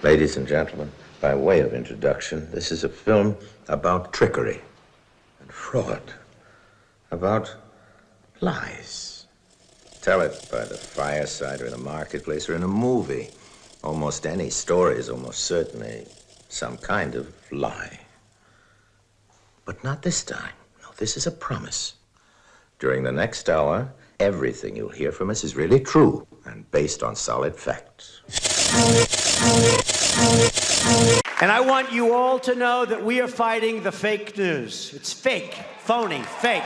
Ladies and gentlemen, by way of introduction, this is a film about trickery and fraud, about lies. Tell it by the fireside or in a marketplace or in a movie. Almost any story is almost certainly some kind of lie. But not this time. No, this is a promise. During the next hour, everything you'll hear from us is really true and based on solid facts. And I want you all to know that we are fighting the fake news. It's fake, phony, fake.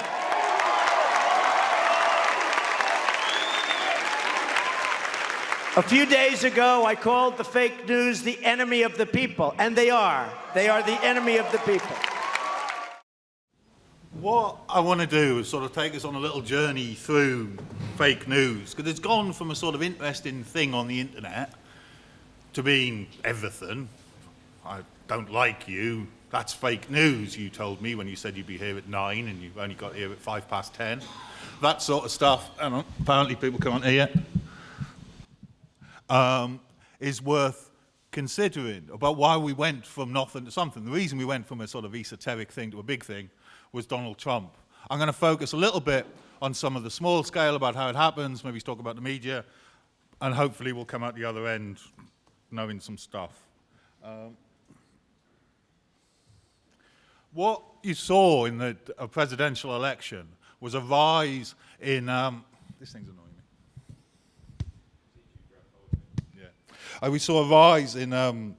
A few days ago, I called the fake news the enemy of the people, and they are. They are the enemy of the people. What I want to do is sort of take us on a little journey through fake news, because it's gone from a sort of interesting thing on the internet to being everything. I don't like you. That's fake news, you told me when you said you'd be here at 9 and you've only got here at 10:05. That sort of stuff, and apparently people can't hear, is worth considering about why we went from nothing to something. The reason we went from a sort of esoteric thing to a big thing was Donald Trump. I'm going to focus a little bit on some of the small scale about how it happens, maybe talk about the media, and hopefully we'll come out the other end knowing some stuff. What you saw in the presidential election was a rise in, this thing's annoying me. Yeah. We saw a rise in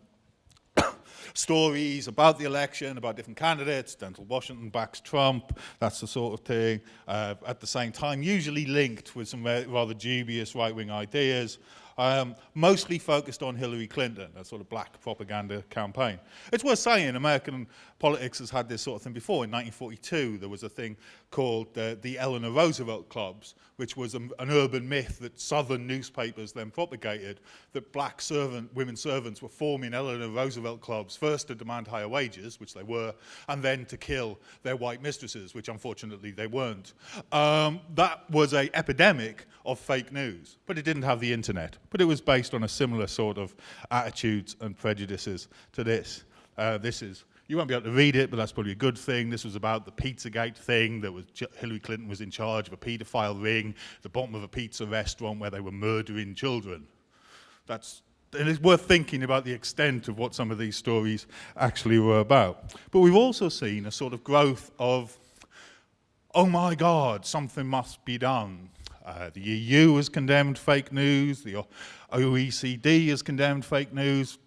stories about the election, about different candidates. Denzel Washington backs Trump, that's the sort of thing. At the same time, usually linked with some rather dubious right-wing ideas. Mostly focused on Hillary Clinton, a sort of black propaganda campaign. It's worth saying American politics has had this sort of thing before. In 1942, there was a thing called the Eleanor Roosevelt Clubs, which was an urban myth that Southern newspapers then propagated, that black women servants were forming Eleanor Roosevelt Clubs, first to demand higher wages, which they were, and then to kill their white mistresses, which unfortunately they weren't. That was an epidemic of fake news, but it didn't have the internet. But it was based on a similar sort of attitudes and prejudices to this. You won't be able to read it, but that's probably a good thing. This was about the Pizzagate thing. That was Hillary Clinton was in charge of a paedophile ring, the bottom of a pizza restaurant where they were murdering children. And it's worth thinking about the extent of what some of these stories actually were about. But we've also seen a sort of growth of, oh my God, something must be done. The EU has condemned fake news. The OECD has condemned fake news.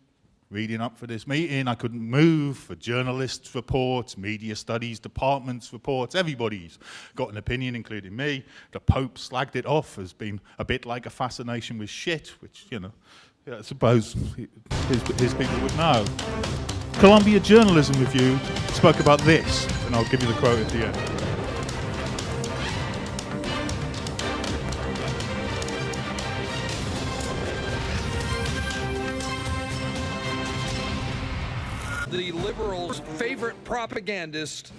Reading up for this meeting, I couldn't move for journalists' reports, media studies departments' reports. Everybody's got an opinion, including me. The Pope slagged it off as being a bit like a fascination with shit, which, I suppose his people would know. Columbia Journalism Review spoke about this, and I'll give you the quote at the end. The liberals' favorite propagandist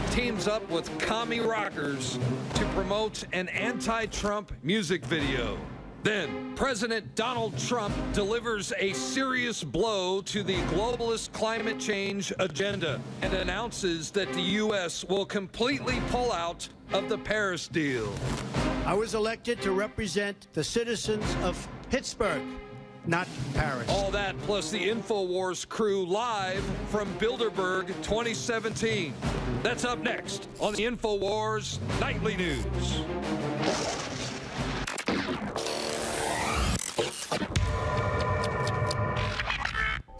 teams up with commie rockers to promote an anti-Trump music video. Then, President Donald Trump delivers a serious blow to the globalist climate change agenda and announces that the U.S. will completely pull out of the Paris deal. I was elected to represent the citizens of Pittsburgh, not Paris. All that plus the InfoWars crew live from Bilderberg 2017. That's up next on the InfoWars Nightly News.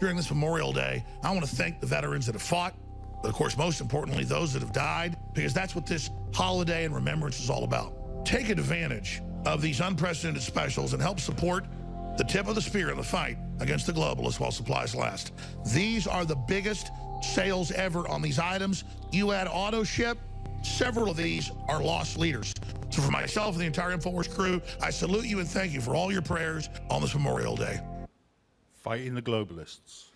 During this Memorial Day, I want to thank the veterans that have fought, but of course, most importantly, those that have died, because that's what this holiday and remembrance is all about. Take advantage of these unprecedented specials and help support the tip of the spear in the fight against the globalists while supplies last. These are the biggest sales ever on these items. You add auto ship, several of these are lost leaders. So for myself and the entire InfoWars crew, I salute you and thank you for all your prayers on this Memorial Day. Fighting the globalists.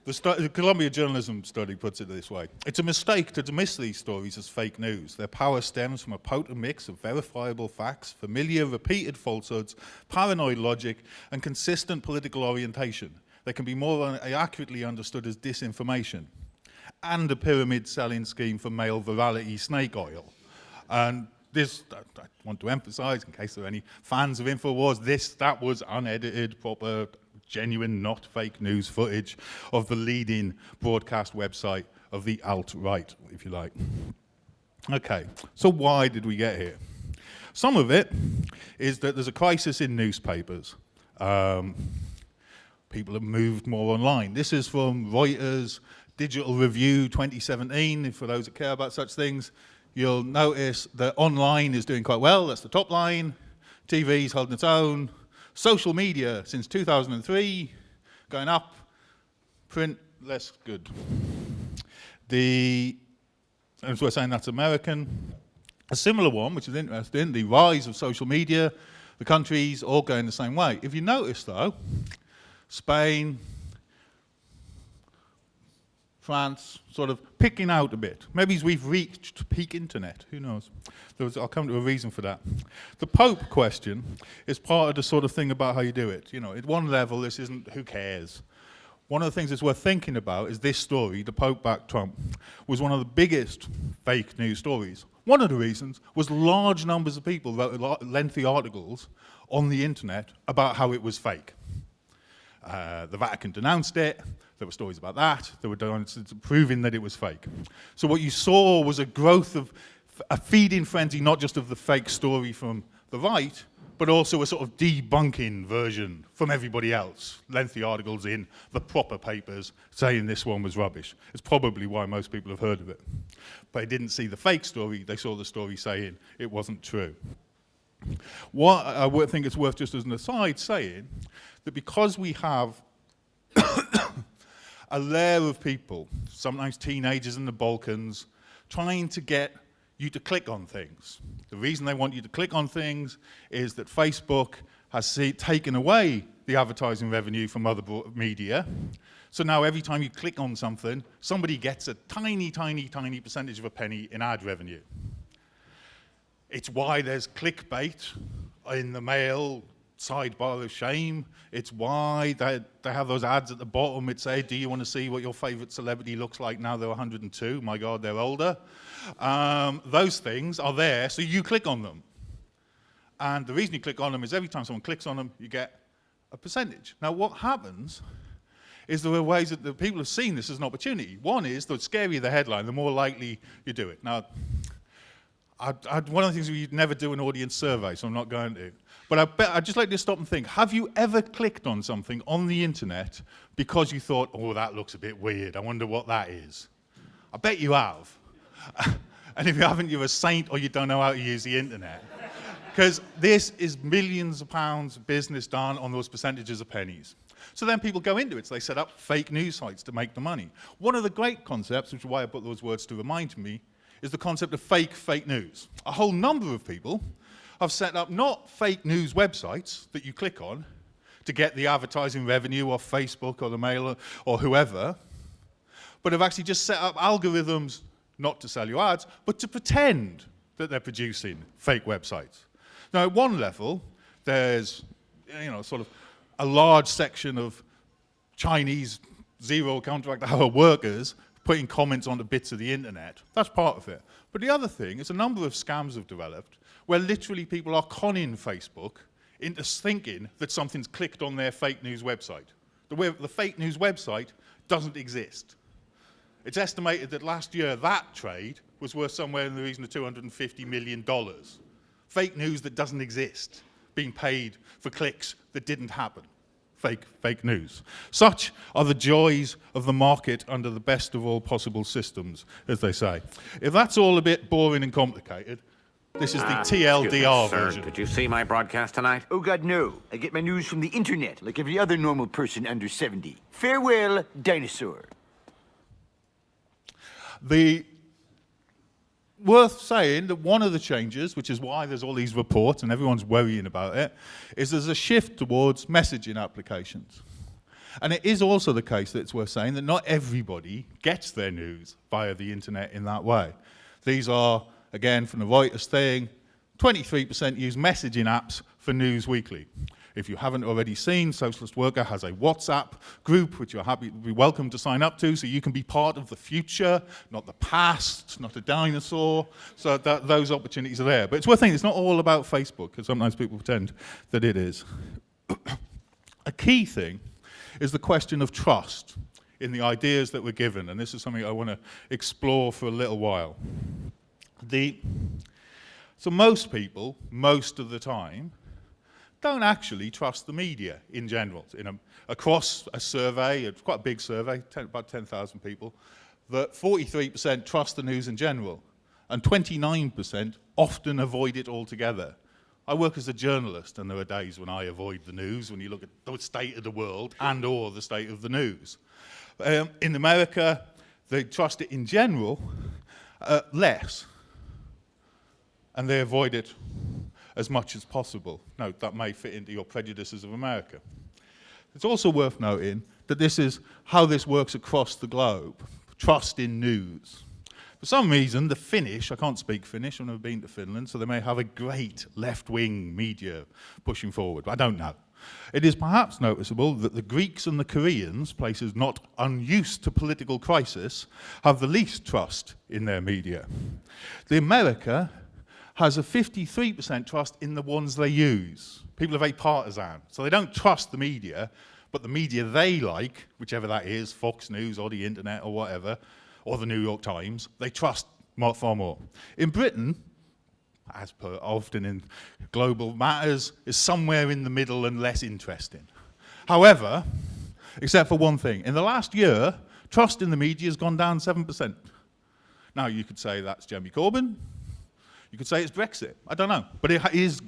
The Columbia Journalism study puts it this way. It's a mistake to dismiss these stories as fake news. Their power stems from a potent mix of verifiable facts, familiar repeated falsehoods, paranoid logic, and consistent political orientation. They can be more accurately understood as disinformation and a pyramid selling scheme for male virality snake oil. And this, I want to emphasize, in case there are any fans of InfoWars, that was unedited, proper, genuine, not fake news footage of the leading broadcast website of the alt-right, if you like. Okay, so why did we get here? Some of it is that there's a crisis in newspapers. People have moved more online. This is from Reuters Digital Review 2017. For those that care about such things, you'll notice that online is doing quite well. That's the top line. TV's holding its own. Social media since 2003, going up. Print, less good. As we're saying, that's American. A similar one, which is interesting, the rise of social media, the countries all going the same way. If you notice, though, Spain, France, sort of picking out a bit. Maybe we've reached peak internet, who knows? I'll come to a reason for that. The Pope question is part of the sort of thing about how you do it. You know, at one level, this isn't who cares. One of the things that's worth thinking about is this story, the Pope backed Trump, was one of the biggest fake news stories. One of the reasons was large numbers of people wrote lengthy articles on the internet about how it was fake. The Vatican denounced it. There were stories about that. There were proving that it was fake. So what you saw was a growth of a feeding frenzy, not just of the fake story from the right, but also a sort of debunking version from everybody else. Lengthy articles in the proper papers saying this one was rubbish. It's probably why most people have heard of it. But they didn't see the fake story. They saw the story saying it wasn't true. What I would think it's worth, just as an aside, saying that because we have a layer of people, sometimes teenagers in the Balkans, trying to get you to click on things. The reason they want you to click on things is that Facebook has taken away the advertising revenue from other media. So now every time you click on something, somebody gets a tiny, tiny, tiny percentage of a penny in ad revenue. It's why there's clickbait in the Mail sidebar of shame. It's why they have those ads at the bottom that say, do you want to see what your favorite celebrity looks like now they're 102? My God, they're older. Those things are there, so you click on them. And the reason you click on them is every time someone clicks on them, you get a percentage. Now, what happens is there are ways that the people have seen this as an opportunity. One is, the scarier the headline, the more likely you do it. Now, one of the things you'd never do an audience survey, so I'm not going to. But I'd just like to stop and think, have you ever clicked on something on the internet because you thought, oh, that looks a bit weird, I wonder what that is? I bet you have. And if you haven't, you're a saint or you don't know how to use the internet. Because this is millions of pounds of business done on those percentages of pennies. So then people go into it, so they set up fake news sites to make the money. One of the great concepts, which is why I put those words to remind me, is the concept of fake news. A whole number of people have set up not fake news websites that you click on to get the advertising revenue off Facebook or the Mail or whoever, but have actually just set up algorithms not to sell you ads, but to pretend that they're producing fake websites. Now, at one level, there's, sort of a large section of Chinese zero contract hour workers putting comments onto bits of the internet. That's part of it. But the other thing is a number of scams have developed where literally people are conning Facebook into thinking that something's clicked on their fake news website. The fake news website doesn't exist. It's estimated that last year that trade was worth somewhere in the region of $250 million. Fake news that doesn't exist, being paid for clicks that didn't happen. Fake news. Such are the joys of the market under the best of all possible systems, as they say. If that's all a bit boring and complicated, this is the TLDR version. Did you see my broadcast tonight? Oh, God, no. I get my news from the internet, like every other normal person under 70. Farewell, dinosaur. Worth saying that one of the changes, which is why there's all these reports and everyone's worrying about it, is there's a shift towards messaging applications. And it is also the case that it's worth saying that not everybody gets their news via the internet in that way. These are, again, from the Reuters thing, 23% use messaging apps for news weekly. If you haven't already seen, Socialist Worker has a WhatsApp group which you're welcome to sign up to, so you can be part of the future, not the past, not a dinosaur. So those opportunities are there. But it's worth thinking, it's not all about Facebook, because sometimes people pretend that it is. A key thing is the question of trust in the ideas that we're given, and this is something I want to explore for a little while. So most people, most of the time, don't actually trust the media in general. Across a survey, it's quite a big survey, about 10,000 people, that 43% trust the news in general, and 29% often avoid it altogether. I work as a journalist, and there are days when I avoid the news, when you look at the state of the world and or the state of the news. In America, they trust it in general less, and they avoid it as much as possible. Note, that may fit into your prejudices of America. It's also worth noting that this is how this works across the globe. Trust in news. For some reason, the Finnish, I can't speak Finnish, I've never been to Finland, so they may have a great left-wing media pushing forward, but I don't know. It is perhaps noticeable that the Greeks and the Koreans, places not unused to political crisis, have the least trust in their media. The America has a 53% trust in the ones they use. People are very partisan, so they don't trust the media, but the media they like, whichever that is, Fox News or the internet or whatever, or the New York Times, they trust far more. In Britain, as per often in global matters, is somewhere in the middle and less interesting. However, except for one thing, in the last year, trust in the media has gone down 7%. Now, you could say that's Jeremy Corbyn. You could say it's Brexit. I don't know. But it is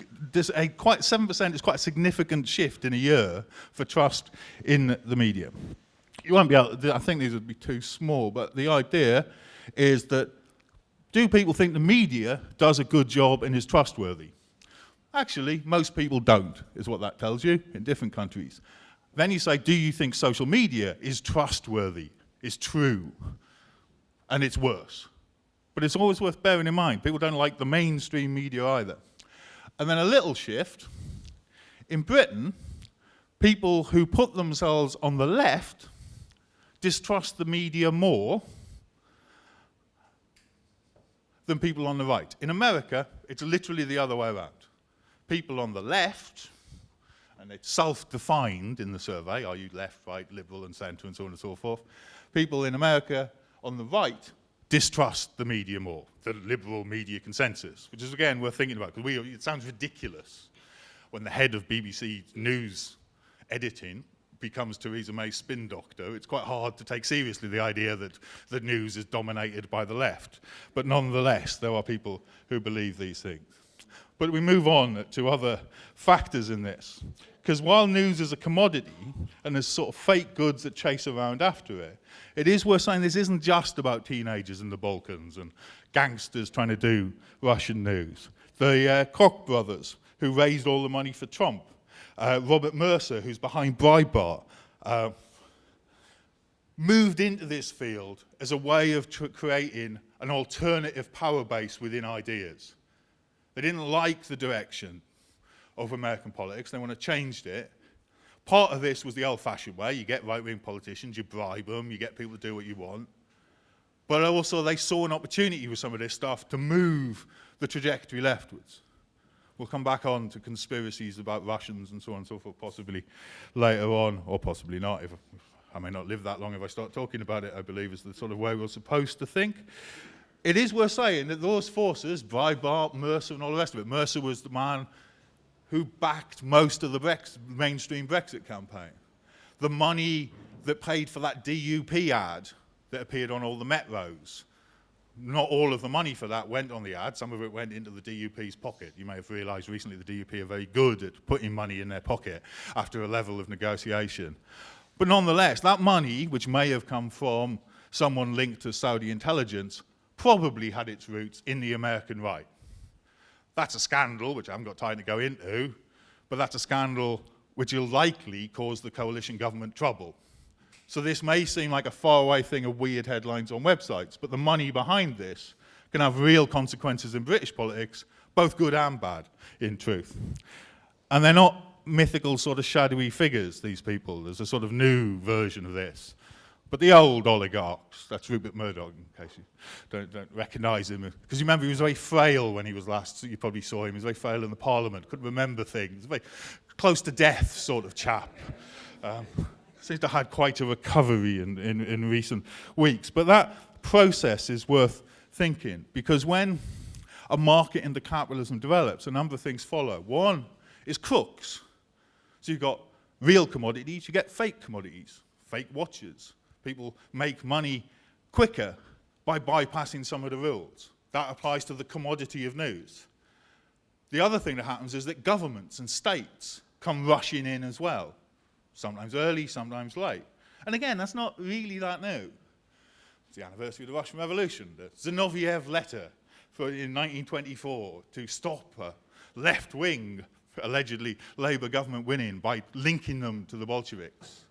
quite 7% is quite a significant shift in a year for trust in the media. You won't be able to, I think these would be too small, but the idea is that do people think the media does a good job and is trustworthy? Actually, most people don't, is what that tells you in different countries. Then you say, do you think social media is trustworthy, is true, and it's worse? But it's always worth bearing in mind. People don't like the mainstream media either. And then a little shift. In Britain, people who put themselves on the left distrust the media more than people on the right. In America, it's literally the other way around. People on the left, and it's self-defined in the survey, are you left, right, liberal, and centre, and so on and so forth. People in America on the right distrust the media more, the liberal media consensus, which is, again, worth thinking about, because it sounds ridiculous when the head of BBC News editing becomes Theresa May's spin doctor. It's quite hard to take seriously the idea that the news is dominated by the left. But nonetheless, there are people who believe these things. But we move on to other factors in this. Because while news is a commodity, and there's sort of fake goods that chase around after it, it is worth saying this isn't just about teenagers in the Balkans and gangsters trying to do Russian news. The Koch brothers, who raised all the money for Trump, Robert Mercer, who's behind Breitbart, moved into this field as a way of creating an alternative power base within ideas. They didn't like the direction of American politics. They want to change it. Part of this was the old-fashioned way. You get right-wing politicians, you bribe them, you get people to do what you want. But also they saw an opportunity with some of this stuff to move the trajectory leftwards. We'll come back on to conspiracies about Russians and so on and so forth, possibly later on, or possibly not. I may not live that long if I start talking about it, I believe, is the sort of way we're supposed to think. It is worth saying that those forces, Breitbart, Mercer, and all the rest of it, Mercer was the man who backed most of the mainstream Brexit campaign. The money that paid for that DUP ad that appeared on all the metros, not all of the money for that went on the ad. Some of it went into the DUP's pocket. You may have realised recently the DUP are very good at putting money in their pocket after a level of negotiation. But nonetheless, that money, which may have come from someone linked to Saudi intelligence, probably had its roots in the American right. That's a scandal, which I haven't got time to go into, but that's a scandal which will likely cause the coalition government trouble. So this may seem like a faraway thing of weird headlines on websites, but the money behind this can have real consequences in British politics, both good and bad, in truth. And they're not mythical sort of shadowy figures, these people. There's a sort of new version of this. But the old oligarchs, that's Rupert Murdoch, in case you don't recognise him. Because you remember he was very frail when he was last, you probably saw him, he was very frail in the Parliament, couldn't remember things, very close to death sort of chap. Seems to have had quite a recovery in recent weeks. But that process is worth thinking, because when a market into capitalism develops, a number of things follow. One is crooks. So you've got real commodities, you get fake commodities, fake watches. People make money quicker by bypassing some of the rules. That applies to the commodity of news. The other thing that happens is that governments and states come rushing in as well. Sometimes early, sometimes late. And again, that's not really that new. It's the anniversary of the Russian Revolution, the Zinoviev letter in 1924 to stop a left-wing, allegedly Labour government winning by linking them to the Bolsheviks.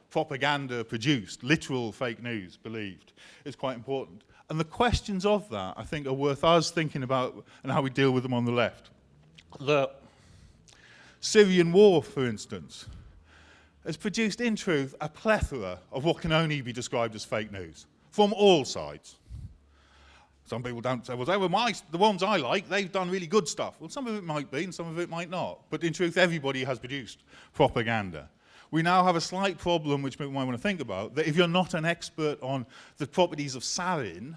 Propaganda produced, literal fake news believed, is quite important. And the questions of that, I think, are worth us thinking about and how we deal with them on the left. The Syrian war, for instance, has produced, in truth, a plethora of what can only be described as fake news, from all sides. Some people don't say, well, the ones I like, they've done really good stuff. Well, some of it might be, and some of it might not. But in truth, everybody has produced propaganda. We now have a slight problem, which people might want to think about, that if you're not an expert on the properties of sarin,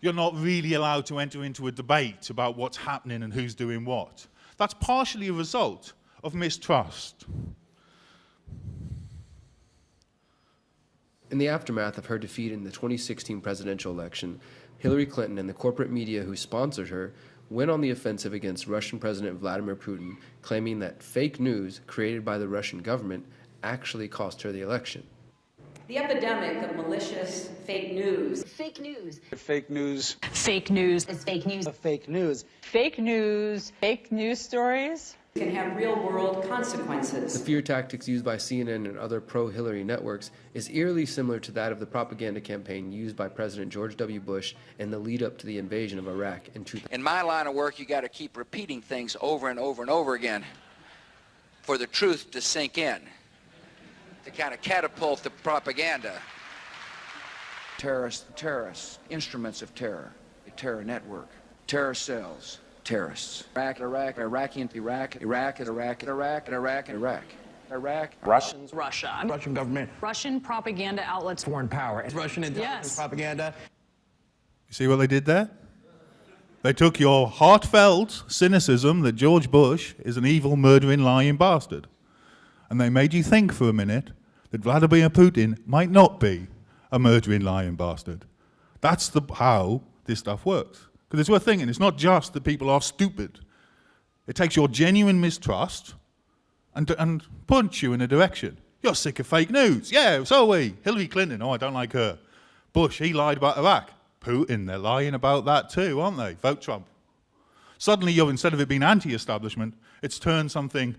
you're not really allowed to enter into a debate about what's happening and who's doing what. That's partially a result of mistrust. In the aftermath of her defeat in the 2016 presidential election, Hillary Clinton and the corporate media who sponsored her went on the offensive against Russian President Vladimir Putin, claiming that fake news created by the Russian government actually cost her the election. The epidemic of malicious fake news. Fake news. Fake news. Fake news. It's fake news. Fake news. Fake news. Fake news stories can have real-world consequences. The fear tactics used by CNN and other pro-Hillary networks is eerily similar to that of the propaganda campaign used by President George W. Bush in the lead-up to the invasion of Iraq in 2000. In my line of work, you got to keep repeating things over and over and over again for the truth to sink in, to kind of catapult the propaganda. Terrorists, instruments of terror, a terror network, terror cells. Terrorists. Iraq. Russians. Russia. Russian government. Russian propaganda outlets. Foreign power. Russian intelligence propaganda. You see what they did there? They took your heartfelt cynicism that George Bush is an evil, murdering, lying bastard, and they made you think for a minute that Vladimir Putin might not be a murdering, lying bastard. That's how this stuff works. Because it's worth thinking, it's not just that people are stupid. It takes your genuine mistrust and punch you in a direction. You're sick of fake news. Yeah, so are we. Hillary Clinton, I don't like her. Bush, he lied about Iraq. Putin, they're lying about that too, aren't they? Vote Trump. Suddenly, instead of it being anti-establishment, it's turned something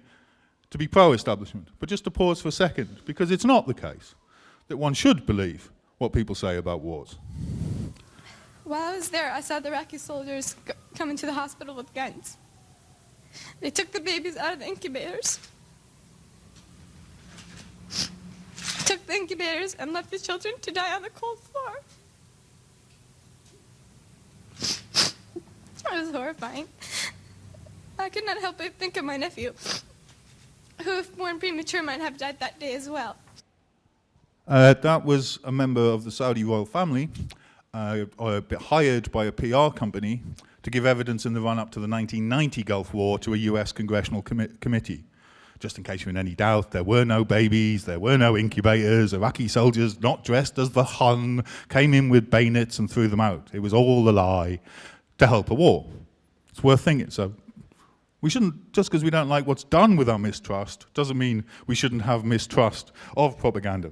to be pro-establishment. But just to pause for a second, because it's not the case that one should believe what people say about wars. While I was there, I saw the Iraqi soldiers come into the hospital with guns. They took the babies out of the incubators. Took the incubators and left the children to die on the cold floor. It was horrifying. I could not help but think of my nephew, who, if born premature, might have died that day as well. That was a member of the Saudi royal family, hired by a PR company to give evidence in the run-up to the 1990 Gulf War to a US congressional committee. Just in case you're in any doubt, there were no babies, there were no incubators, Iraqi soldiers not dressed as the Hun came in with bayonets and threw them out. It was all a lie to help a war. It's worth thinking. So we shouldn't, just because we don't like what's done with our mistrust, doesn't mean we shouldn't have mistrust of propaganda.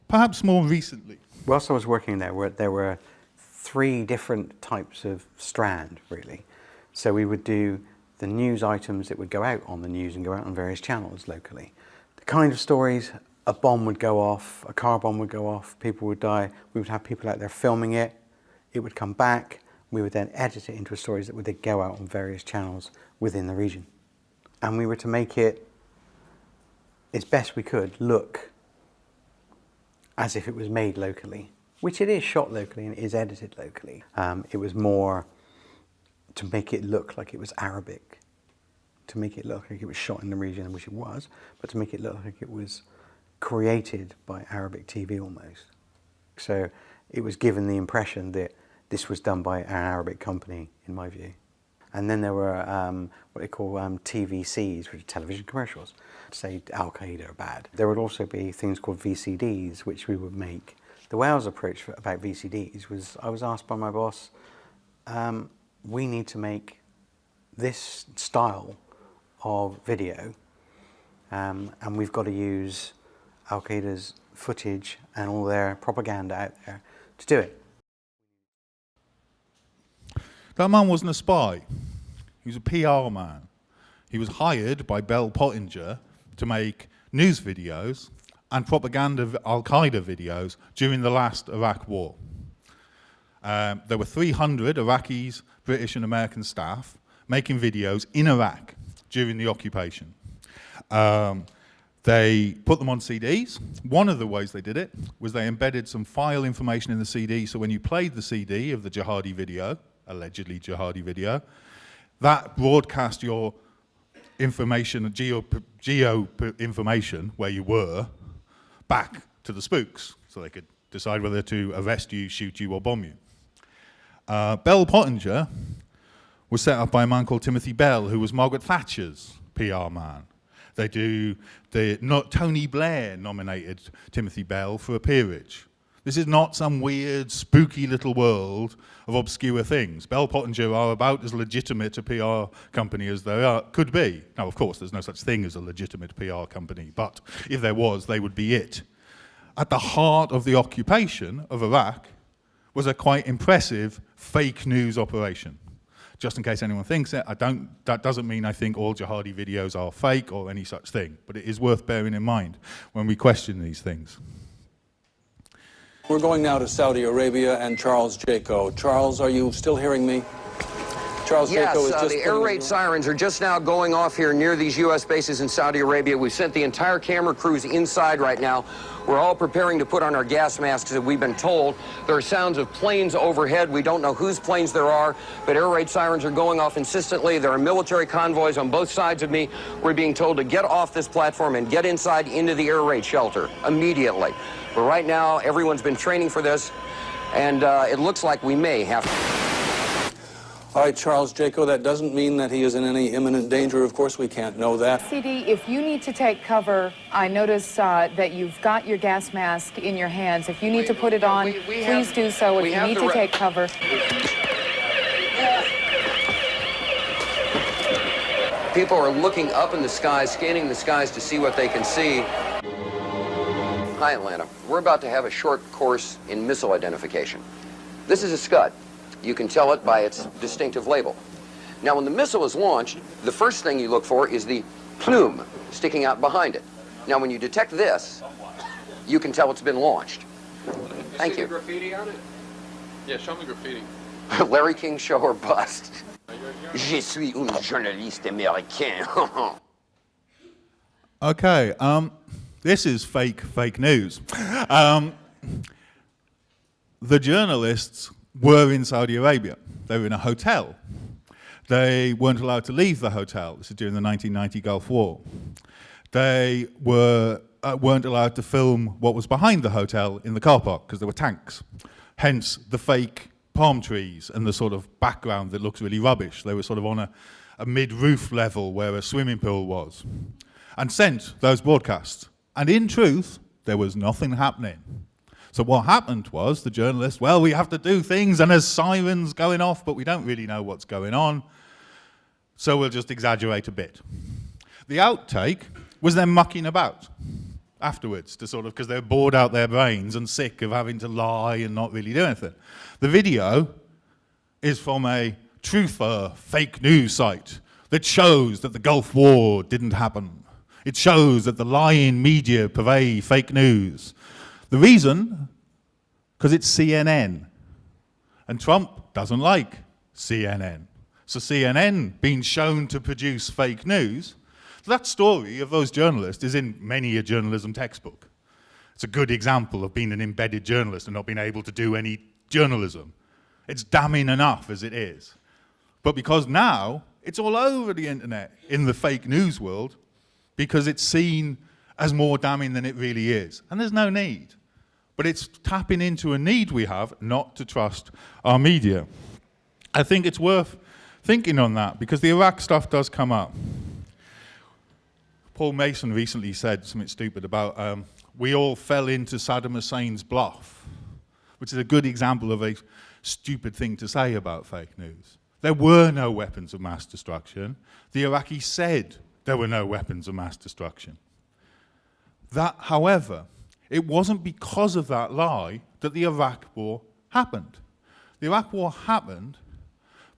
Perhaps more recently. Whilst I was working there were 3 different types of strand, really. So we would do the news items that would go out on the news and go out on various channels locally. The kind of stories, a bomb would go off, a car bomb would go off, people would die, we would have people out there filming it, it would come back, we would then edit it into stories that would then go out on various channels within the region. And we were to make it as best we could, look as if it was made locally, which it is shot locally and it is edited locally. It was more to make it look like it was Arabic, to make it look like it was shot in the region in which it was, but to make it look like it was created by Arabic TV almost. So it was given the impression that this was done by an Arabic company, in my view. And then there were what they call TVCs, which are television commercials, to say Al-Qaeda are bad. There would also be things called VCDs, which we would make. The way I was approached about VCDs was, I was asked by my boss, we need to make this style of video, and we've got to use Al-Qaeda's footage and all their propaganda out there to do it. That man wasn't a spy. He was a PR man. He was hired by Bell Pottinger to make news videos and propaganda Al-Qaeda videos during the last Iraq war. There were 300 Iraqis, British and American staff making videos in Iraq during the occupation. They put them on CDs. One of the ways they did it was they embedded some file information in the CD, so when you played the CD of the jihadi video, allegedly jihadi video, that broadcast your information, geo information, where you were, back to the spooks, so they could decide whether to arrest you, shoot you, or bomb you. Bell Pottinger was set up by a man called Timothy Bell, who was Margaret Thatcher's PR man. Tony Blair nominated Timothy Bell for a peerage. This is not some weird, spooky little world of obscure things. Bell Pottinger are about as legitimate a PR company as there could be. Now, of course, there's no such thing as a legitimate PR company, but if there was, they would be it. At the heart of the occupation of Iraq was a quite impressive fake news operation. Just in case anyone thinks it, that doesn't mean I think all jihadi videos are fake or any such thing, but it is worth bearing in mind when we question these things. We're going now to Saudi Arabia and Charles Jaco. Charles, are you still hearing me? Charles yes, Jaco is just the air raid sirens are just now going off here near these U.S. bases in Saudi Arabia. We've sent the entire camera crews inside right now. We're all preparing to put on our gas masks, as we've been told. There are sounds of planes overhead. We don't know whose planes there are, but air raid sirens are going off insistently. There are military convoys on both sides of me. We're being told to get off this platform and get inside into the air raid shelter immediately. But right now, everyone's been training for this, and it looks like we may have to. All right, Charles Jaco, that doesn't mean that he is in any imminent danger. Of course, we can't know that. CD, if you need to take cover, I notice that you've got your gas mask in your hands. If you need to put it on, please do so. If you need to take cover. People are looking up in the skies, scanning the skies to see what they can see. Hi, Atlanta. We're about to have a short course in missile identification. This is a Scud. You can tell it by its distinctive label. Now, when the missile is launched, the first thing you look for is the plume sticking out behind it. Now, when you detect this, you can tell it's been launched. Thank you. Graffiti on it? Yeah, show me graffiti. Larry King show or bust. Je suis un journaliste américain. Okay, this is fake news. The journalists were in Saudi Arabia. They were in a hotel. They weren't allowed to leave the hotel. This is during the 1990 Gulf War. They weren't allowed to film what was behind the hotel in the car park because there were tanks. Hence the fake palm trees and the sort of background that looks really rubbish. They were sort of on a mid-roof level where a swimming pool was, and sent those broadcasts. And in truth, there was nothing happening. So what happened was the journalists, well, we have to do things, and there's sirens going off, but we don't really know what's going on, so we'll just exaggerate a bit. The outtake was them mucking about afterwards, to sort of, because they're bored out their brains and sick of having to lie and not really do anything. The video is from a truther fake news site that shows that the Gulf War didn't happen. It shows that the lying media purvey fake news. The reason, because it's CNN. And Trump doesn't like CNN. So CNN being shown to produce fake news, That story of those journalists is in many a journalism textbook. It's a good example of being an embedded journalist and not being able to do any journalism. It's damning enough as it is. But because now it's all over the internet in the fake news world, because it's seen as more damning than it really is. And there's no need. But it's tapping into a need we have not to trust our media. I think it's worth thinking on that, because the Iraq stuff does come up. Paul Mason recently said something stupid about we all fell into Saddam Hussein's bluff, which is a good example of a stupid thing to say about fake news. There were no weapons of mass destruction. The Iraqis said there were no weapons of mass destruction. That, however, it wasn't because of that lie that the Iraq War happened. The Iraq War happened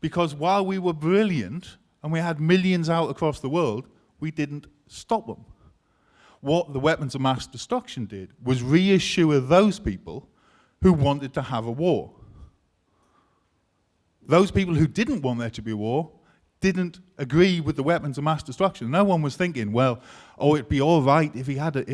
because while we were brilliant and we had millions out across the world, we didn't stop them. What the weapons of mass destruction did was reassure those people who wanted to have a war. Those people who didn't want there to be a war didn't agree with the weapons of mass destruction. No one was thinking, well, oh, it'd be all right if he had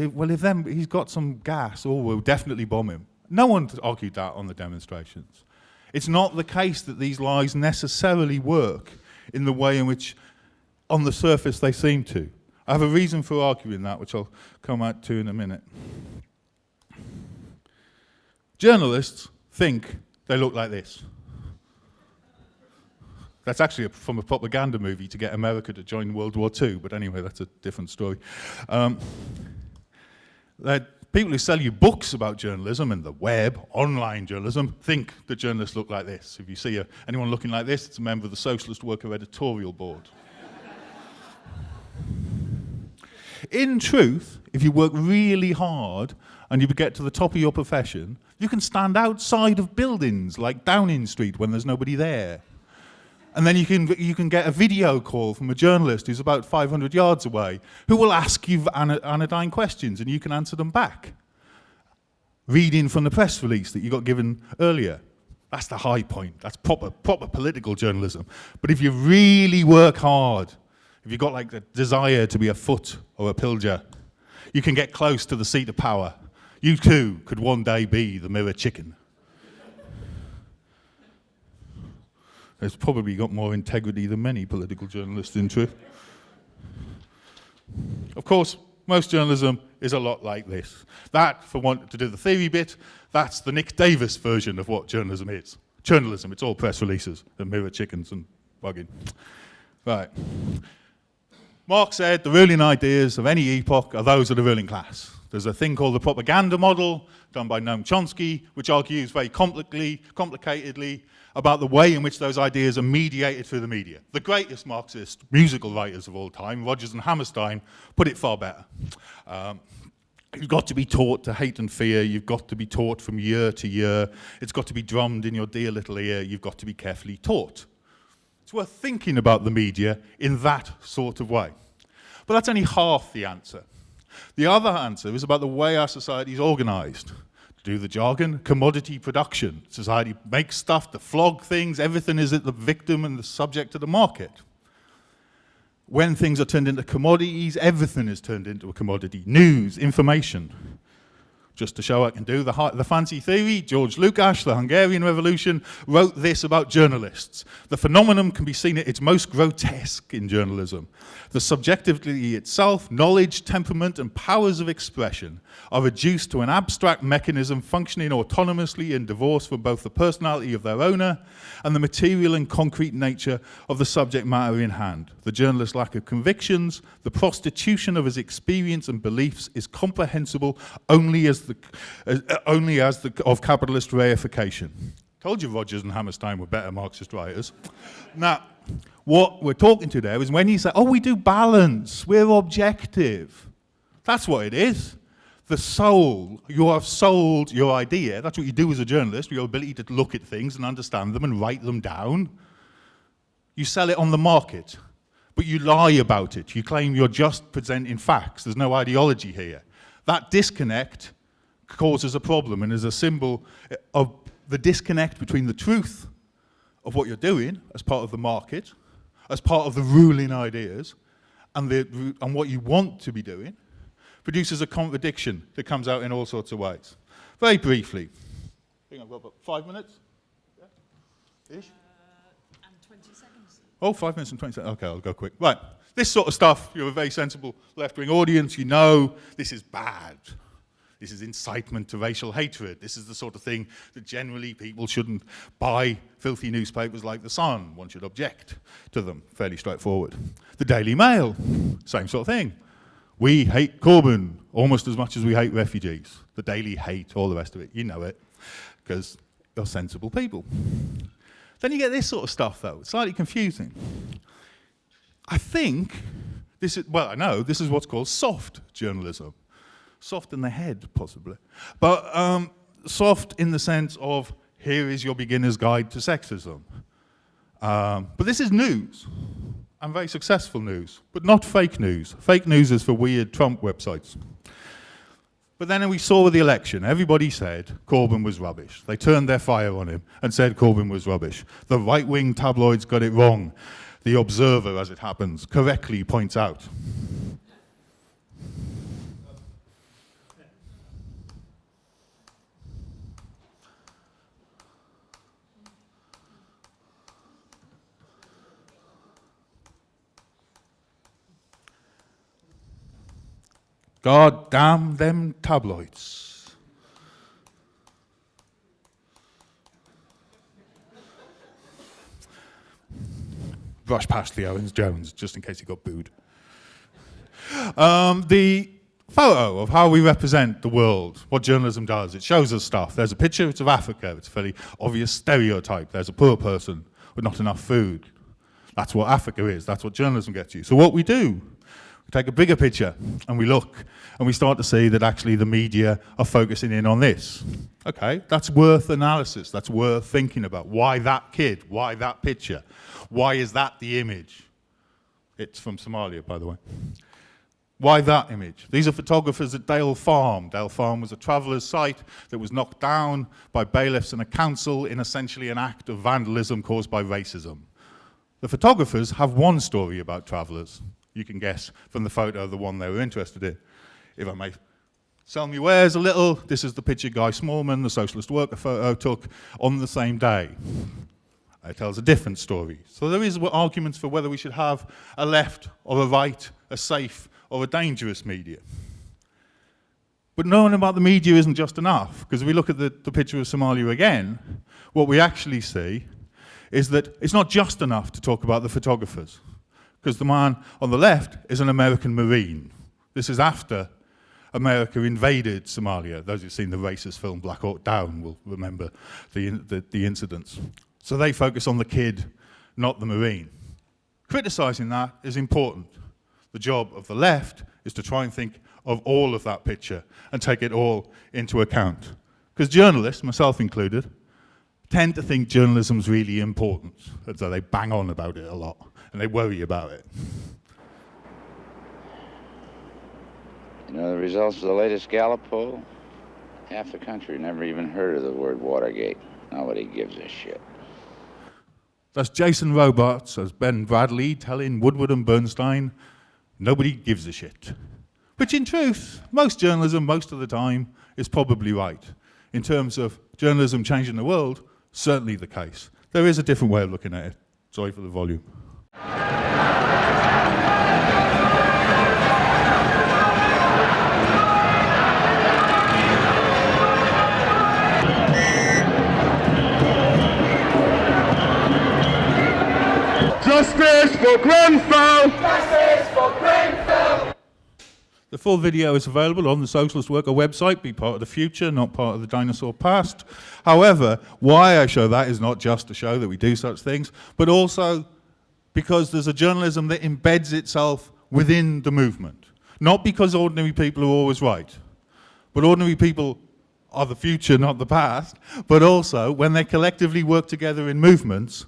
he's got some gas, oh, we'll definitely bomb him. No one argued that on the demonstrations. It's not the case that these lies necessarily work in the way in which, on the surface, they seem to. I have a reason for arguing that, which I'll come out to in a minute. Journalists think they look like this. That's actually from a propaganda movie to get America to join World War II, but anyway, that's a different story. People who sell you books about journalism and the web, online journalism, think that journalists look like this. If you see anyone looking like this, it's a member of the Socialist Worker Editorial Board. In truth, if you work really hard and you get to the top of your profession, you can stand outside of buildings like Downing Street when there's nobody there. And then you can get a video call from a journalist who's about 500 yards away who will ask you anodyne questions and you can answer them back. Reading from the press release that you got given earlier. That's the high point. That's proper political journalism. But if you really work hard, if you've got like the desire to be a Foot or a Pilger, you can get close to the seat of power. You too could one day be the Mirror Chicken. It's probably got more integrity than many political journalists, in truth. Of course, most journalism is a lot like this. That, for want to do the theory bit, that's the Nick Davis version of what journalism is. Journalism, it's all press releases and mirror chickens and bugging. Right. Marx said the ruling ideas of any epoch are those of the ruling class. There's a thing called the propaganda model, done by Noam Chomsky, which argues very complicatedly about the way in which those ideas are mediated through the media. The greatest Marxist musical writers of all time, Rodgers and Hammerstein, put it far better. You've got to be taught to hate and fear. You've got to be taught from year to year. It's got to be drummed in your dear little ear. You've got to be carefully taught. It's worth thinking about the media in that sort of way. But that's only half the answer. The other answer is about the way our society is organized. To do the jargon, commodity production. Society makes stuff to flog things. Everything is at the victim and the subject of the market. When things are turned into commodities, everything is turned into a commodity. News, information. Just to show I can do the fancy theory, George Lukács, the Hungarian Revolution, wrote this about journalists. The phenomenon can be seen at its most grotesque in journalism. The subjectivity itself, knowledge, temperament, and powers of expression are reduced to an abstract mechanism functioning autonomously in divorce from both the personality of their owner and the material and concrete nature of the subject matter in hand. The journalist's lack of convictions, the prostitution of his experience and beliefs is comprehensible only as of capitalist reification. Told you Rodgers and Hammerstein were better Marxist writers. Now, what we're talking to there is when you say, oh, we do balance, we're objective. That's what it is. The soul, you have sold your idea. That's what you do as a journalist, your ability to look at things and understand them and write them down. You sell it on the market, but you lie about it. You claim you're just presenting facts. There's no ideology here. That disconnect causes a problem and is a symbol of the disconnect between the truth of what you're doing as part of the market, as part of the ruling ideas, and what you want to be doing produces a contradiction that comes out in all sorts of ways. Very briefly, I think I've got about 5 minutes. Yeah? Ish? And 20 seconds. Oh, 5 minutes and 20 seconds. Okay, I'll go quick. Right, this sort of stuff, you're a very sensible left-wing audience, you know this is bad. This is incitement to racial hatred. This is the sort of thing that generally people shouldn't buy filthy newspapers like The Sun. One should object to them. Fairly straightforward. The Daily Mail, same sort of thing. We hate Corbyn almost as much as we hate refugees. The Daily hate, all the rest of it. You know it, because you're sensible people. Then you get this sort of stuff, though. It's slightly confusing. I think this is, well, I know, this is what's called soft journalism. Soft in the head, possibly. But soft in the sense of, here is your beginner's guide to sexism. But this is news, and very successful news, but not fake news. Fake news is for weird Trump websites. But then we saw with the election, everybody said Corbyn was rubbish. They turned their fire on him and said Corbyn was rubbish. The right-wing tabloids got it wrong. The Observer, as it happens, correctly points out. God damn them tabloids. Brush past the Owens-Jones, just in case he got booed. The photo of how we represent the world, what journalism does, it shows us stuff. There's a picture, it's of Africa. It's a fairly obvious stereotype. There's a poor person with not enough food. That's what Africa is. That's what journalism gets you. So what we do, we take a bigger picture and we look and we start to see that actually the media are focusing in on this. Okay, that's worth analysis. That's worth thinking about. Why that kid? Why that picture? Why is that the image? It's from Somalia, by the way. Why that image? These are photographers at Dale Farm. Dale Farm was a traveller's site that was knocked down by bailiffs and a council in essentially an act of vandalism caused by racism. The photographers have one story about travellers. You can guess from the photo of the one they were interested in. If I may sell me wares a little, this is the picture Guy Smallman, the socialist worker photo, took on the same day. It tells a different story. So there is arguments for whether we should have a left or a right, a safe or a dangerous media. But knowing about the media isn't just enough, because if we look at the picture of Somalia again, what we actually see is that it's not just enough to talk about the photographers. Because the man on the left is an American Marine. This is after America invaded Somalia. Those who've seen the racist film Black Hawk Down will remember the incidents. So they focus on the kid, not the Marine. Criticising that is important. The job of the left is to try and think of all of that picture and take it all into account. Because journalists, myself included, tend to think journalism's really important, and so they bang on about it a lot. And they worry about it. You know the results of the latest Gallup poll? Half the country never even heard of the word Watergate. Nobody gives a shit. That's Jason Robards as Ben Bradley telling Woodward and Bernstein, nobody gives a shit. Which in truth, most journalism, most of the time, is probably right. In terms of journalism changing the world, certainly the case. There is a different way of looking at it. Sorry for the volume. Justice for Grenfell! Justice for Grenfell! The full video is available on the Socialist Worker website. Be part of the future, not part of the dinosaur past. However, why I show that is not just to show that we do such things, but also because there's a journalism that embeds itself within the movement. Not because ordinary people are always right, but ordinary people are the future, not the past, but also when they collectively work together in movements,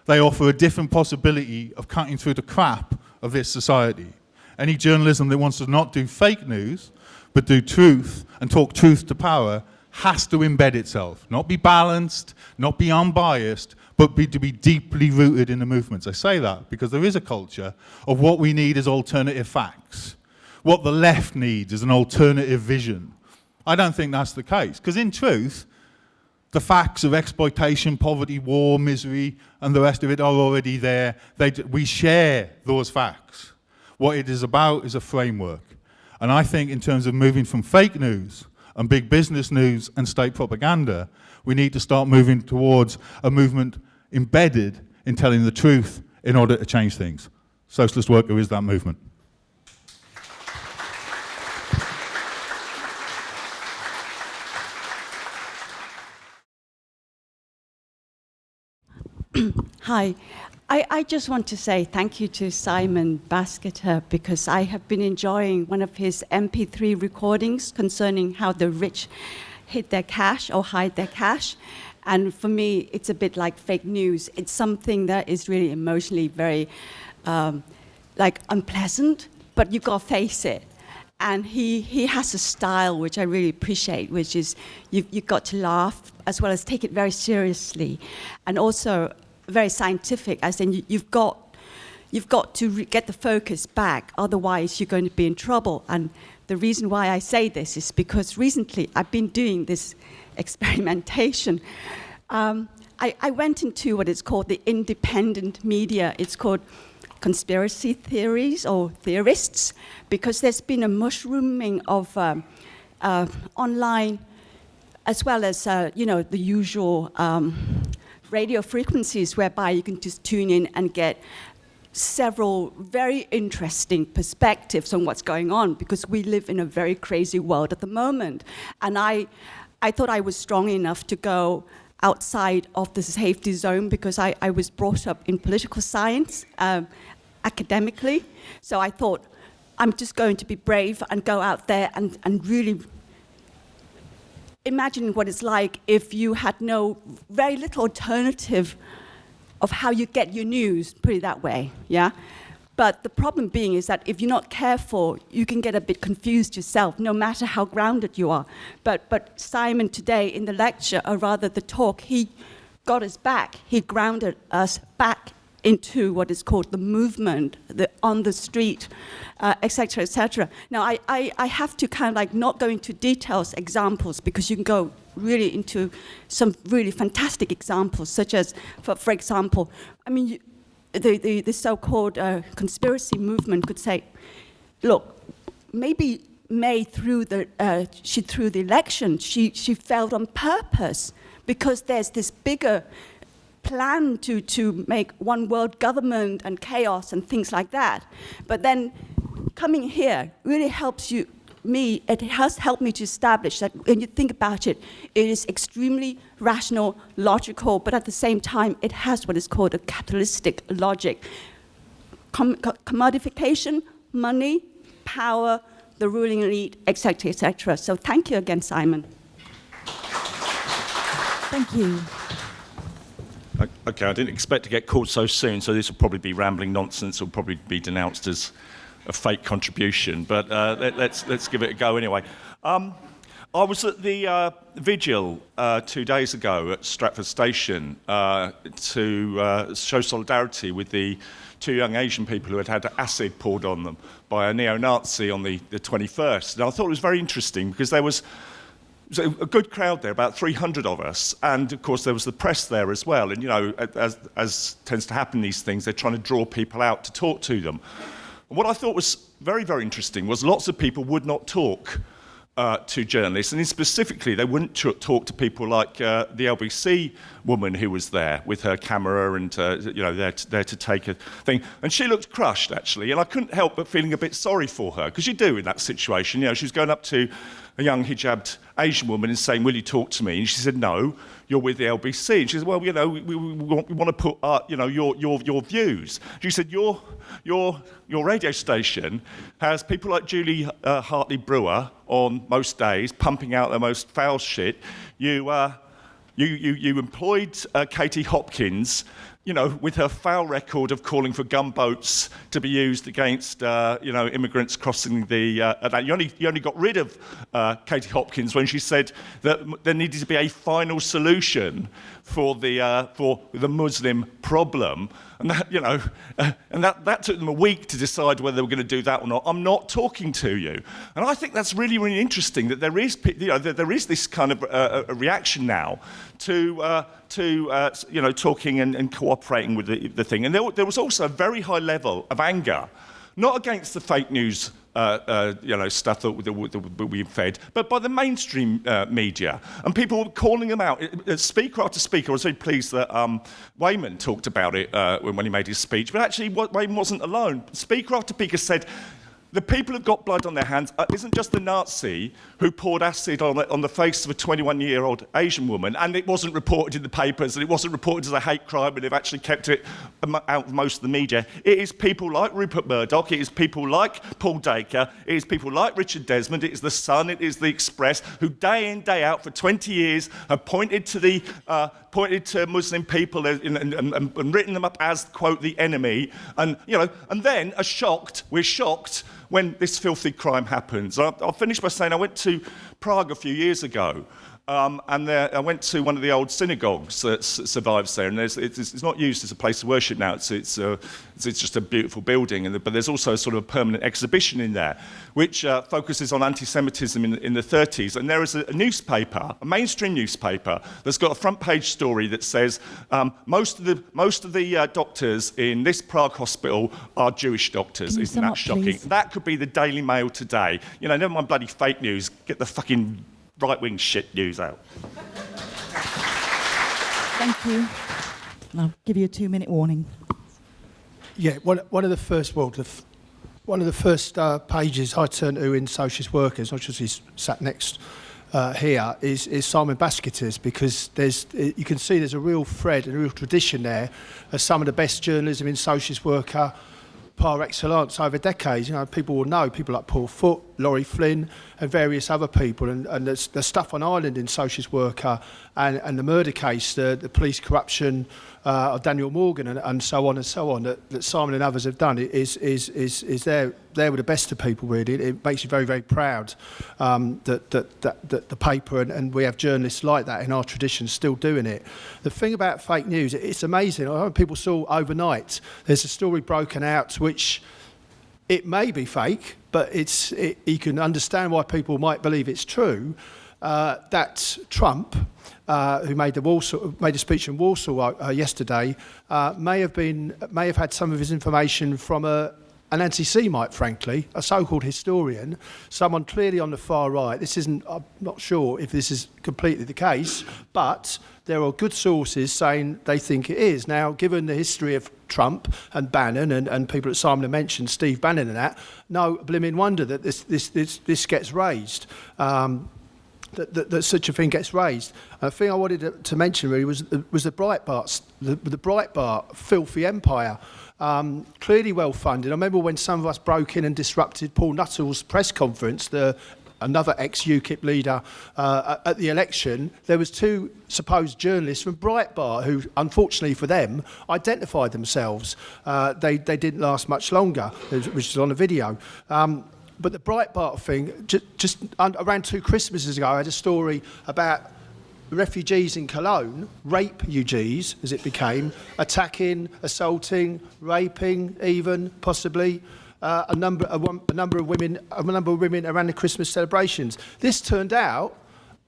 they offer a different possibility of cutting through the crap of this society. Any journalism that wants to not do fake news, but do truth and talk truth to power has to embed itself, not be balanced, not be unbiased, but to be deeply rooted in the movements. I say that because there is a culture of what we need as alternative facts, what the left needs is an alternative vision. I don't think that's the case, because in truth, the facts of exploitation, poverty, war, misery, and the rest of it are already there. We share those facts. What it is about is a framework. And I think in terms of moving from fake news and big business news and state propaganda, we need to start moving towards a movement embedded in telling the truth in order to change things. Socialist Worker is that movement. Hi. I just want to say thank you to Simon Basketer, because I have been enjoying one of his MP3 recordings concerning how the rich hid their cash or hide their cash. And for me, it's a bit like fake news. It's something that is really emotionally very unpleasant, but you've got to face it. And he has a style which I really appreciate, which is you've got to laugh as well as take it very seriously. And also very scientific, as in you've got to get the focus back, otherwise you're going to be in trouble. And the reason why I say this is because recently I've been doing this experimentation. I went into what is called the independent media. It's called conspiracy theories or theorists, because there's been a mushrooming of online, as well as the usual radio frequencies whereby you can just tune in and get several very interesting perspectives on what's going on, because we live in a very crazy world at the moment. And I thought I was strong enough to go outside of the safety zone, because I was brought up in political science academically. So I thought, I'm just going to be brave and go out there and really imagine what it's like if you had very little alternative of how you get your news, put it that way, yeah? But the problem being is that if you're not careful, you can get a bit confused yourself, no matter how grounded you are. But Simon today in the lecture, or rather the talk, he got us back. He grounded us back into what is called the movement, the on the street, et cetera, et cetera. Now, I have to kind of not go into details, examples, because you can go really into some really fantastic examples, such as, for example, I mean, the so-called conspiracy movement could say, look, maybe May through the election, she failed on purpose, because there's this bigger plan to make one world government and chaos and things like that. But then coming here really helps me, it has helped me to establish that when you think about it, it is extremely rational, logical, but at the same time, it has what is called a capitalistic logic. Commodification, money, power, the ruling elite, etc., etc. So thank you again, Simon. Thank you. Okay, I didn't expect to get called so soon, so this will probably be rambling nonsense. It'll probably be denounced as a fake contribution, but let's give it a go anyway. I was at the vigil 2 days ago at Stratford Station to show solidarity with the 2 young Asian people who had had acid poured on them by a neo-Nazi on the 21st. And I thought it was very interesting because there was a good crowd there, about 300 of us, and of course there was the press there as well. And as tends to happen in these things, they're trying to draw people out to talk to them. And what I thought was very, very interesting was lots of people would not talk to journalists, and specifically they wouldn't talk to people like the LBC woman who was there with her camera and there to take a thing. And she looked crushed, actually, and I couldn't help but feeling a bit sorry for her, because you do in that situation. She was going up to a young hijabbed Asian woman and saying, "Will you talk to me?" And she said, "No, you're with the LBC." And she said, "Well, we want to put your views." She said, "Your radio station has people like Julie Hartley Brewer on most days, pumping out the most foul shit. You employed Katie Hopkins you know, with her foul record of calling for gunboats to be used against, you know, immigrants crossing the Atlantic. You only got rid of Katie Hopkins when she said that there needed to be a final solution for the Muslim problem. And that, you know, and that took them a week to decide whether they were going to do that or not. I'm not talking to you, and I think that's really, really interesting that there is, you know, there is this kind of a reaction now to you know, talking and cooperating with the thing. And there was also a very high level of anger, not against the fake news you know, stuff that we've fed, but by the mainstream media. And people were calling them out. Speaker after speaker, I was very pleased that Wayman talked about it when he made his speech, but actually Wayman wasn't alone. Speaker after speaker said, the people who've got blood on their hands isn't just the Nazi who poured acid on the face of a 21-year-old Asian woman, and it wasn't reported in the papers, and it wasn't reported as a hate crime, and they've actually kept it out of most of the media. It is people like Rupert Murdoch, it is people like Paul Dacre, it is people like Richard Desmond, it is The Sun, it is The Express, who day in, day out for 20 years have pointed to Muslim people and written them up as, quote, the enemy, and, you know, and then we're shocked when this filthy crime happens. I'll finish by saying I went to Prague a few years ago, and I went to one of the old synagogues that survives there, and it's not used as a place of worship now. It's just a beautiful building, but there's also a sort of permanent exhibition in there, which focuses on anti-Semitism in the 30s. And there is a newspaper, a mainstream newspaper, that's got a front-page story that says most of the doctors in this Prague hospital are Jewish doctors. Isn't that shocking? Please? That could be the Daily Mail today. You know, never mind bloody fake news. Get the fucking right-wing shit news out. Thank you. I'll give you a 2-minute warning. Yeah, one of the first pages I turned to in Socialist Workers, not just he's sat next here, is Simon Basket's, because you can see there's a real thread and a real tradition there of some of the best journalism in Socialist Worker par excellence over decades. You know, people will know people like Paul Foote, Laurie Flynn, and various other people, and the stuff on Ireland in Socialist Worker and the murder case, the police corruption of Daniel Morgan, and so on that Simon and others have done is there with the best of people. Really, it makes you very, very proud that the paper and we have journalists like that in our tradition still doing it. The thing about fake news, it's amazing. I hope people saw overnight. There's a story broken out which it may be fake, but you can understand why people might believe it's true. That Trump, who made a speech in Warsaw yesterday, may have had some of his information from an anti-Semite, frankly, a so-called historian, someone clearly on the far right. I'm not sure if this is completely the case, but there are good sources saying they think it is. Now, given the history of Trump and Bannon and people that Simon mentioned, Steve Bannon and that, no blimmin' wonder that this gets raised. That such a thing gets raised. The thing I wanted to mention really was the Breitbart, the Breitbart filthy empire, clearly well funded. I remember when some of us broke in and disrupted Paul Nuttall's press conference, another ex-UKIP leader, at the election. There was 2 supposed journalists from Breitbart who, unfortunately for them, identified themselves. They didn't last much longer, which is on the video. But the Breitbart thing, just around 2 Christmases ago, I had a story about refugees in Cologne, rape-ugees, as it became, attacking, assaulting, raping, even possibly a number of women around the Christmas celebrations. This turned out,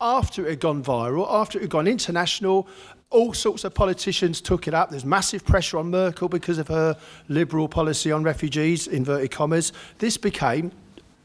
after it had gone viral, after it had gone international, all sorts of politicians took it up. There's massive pressure on Merkel because of her liberal policy on refugees, inverted commas. This became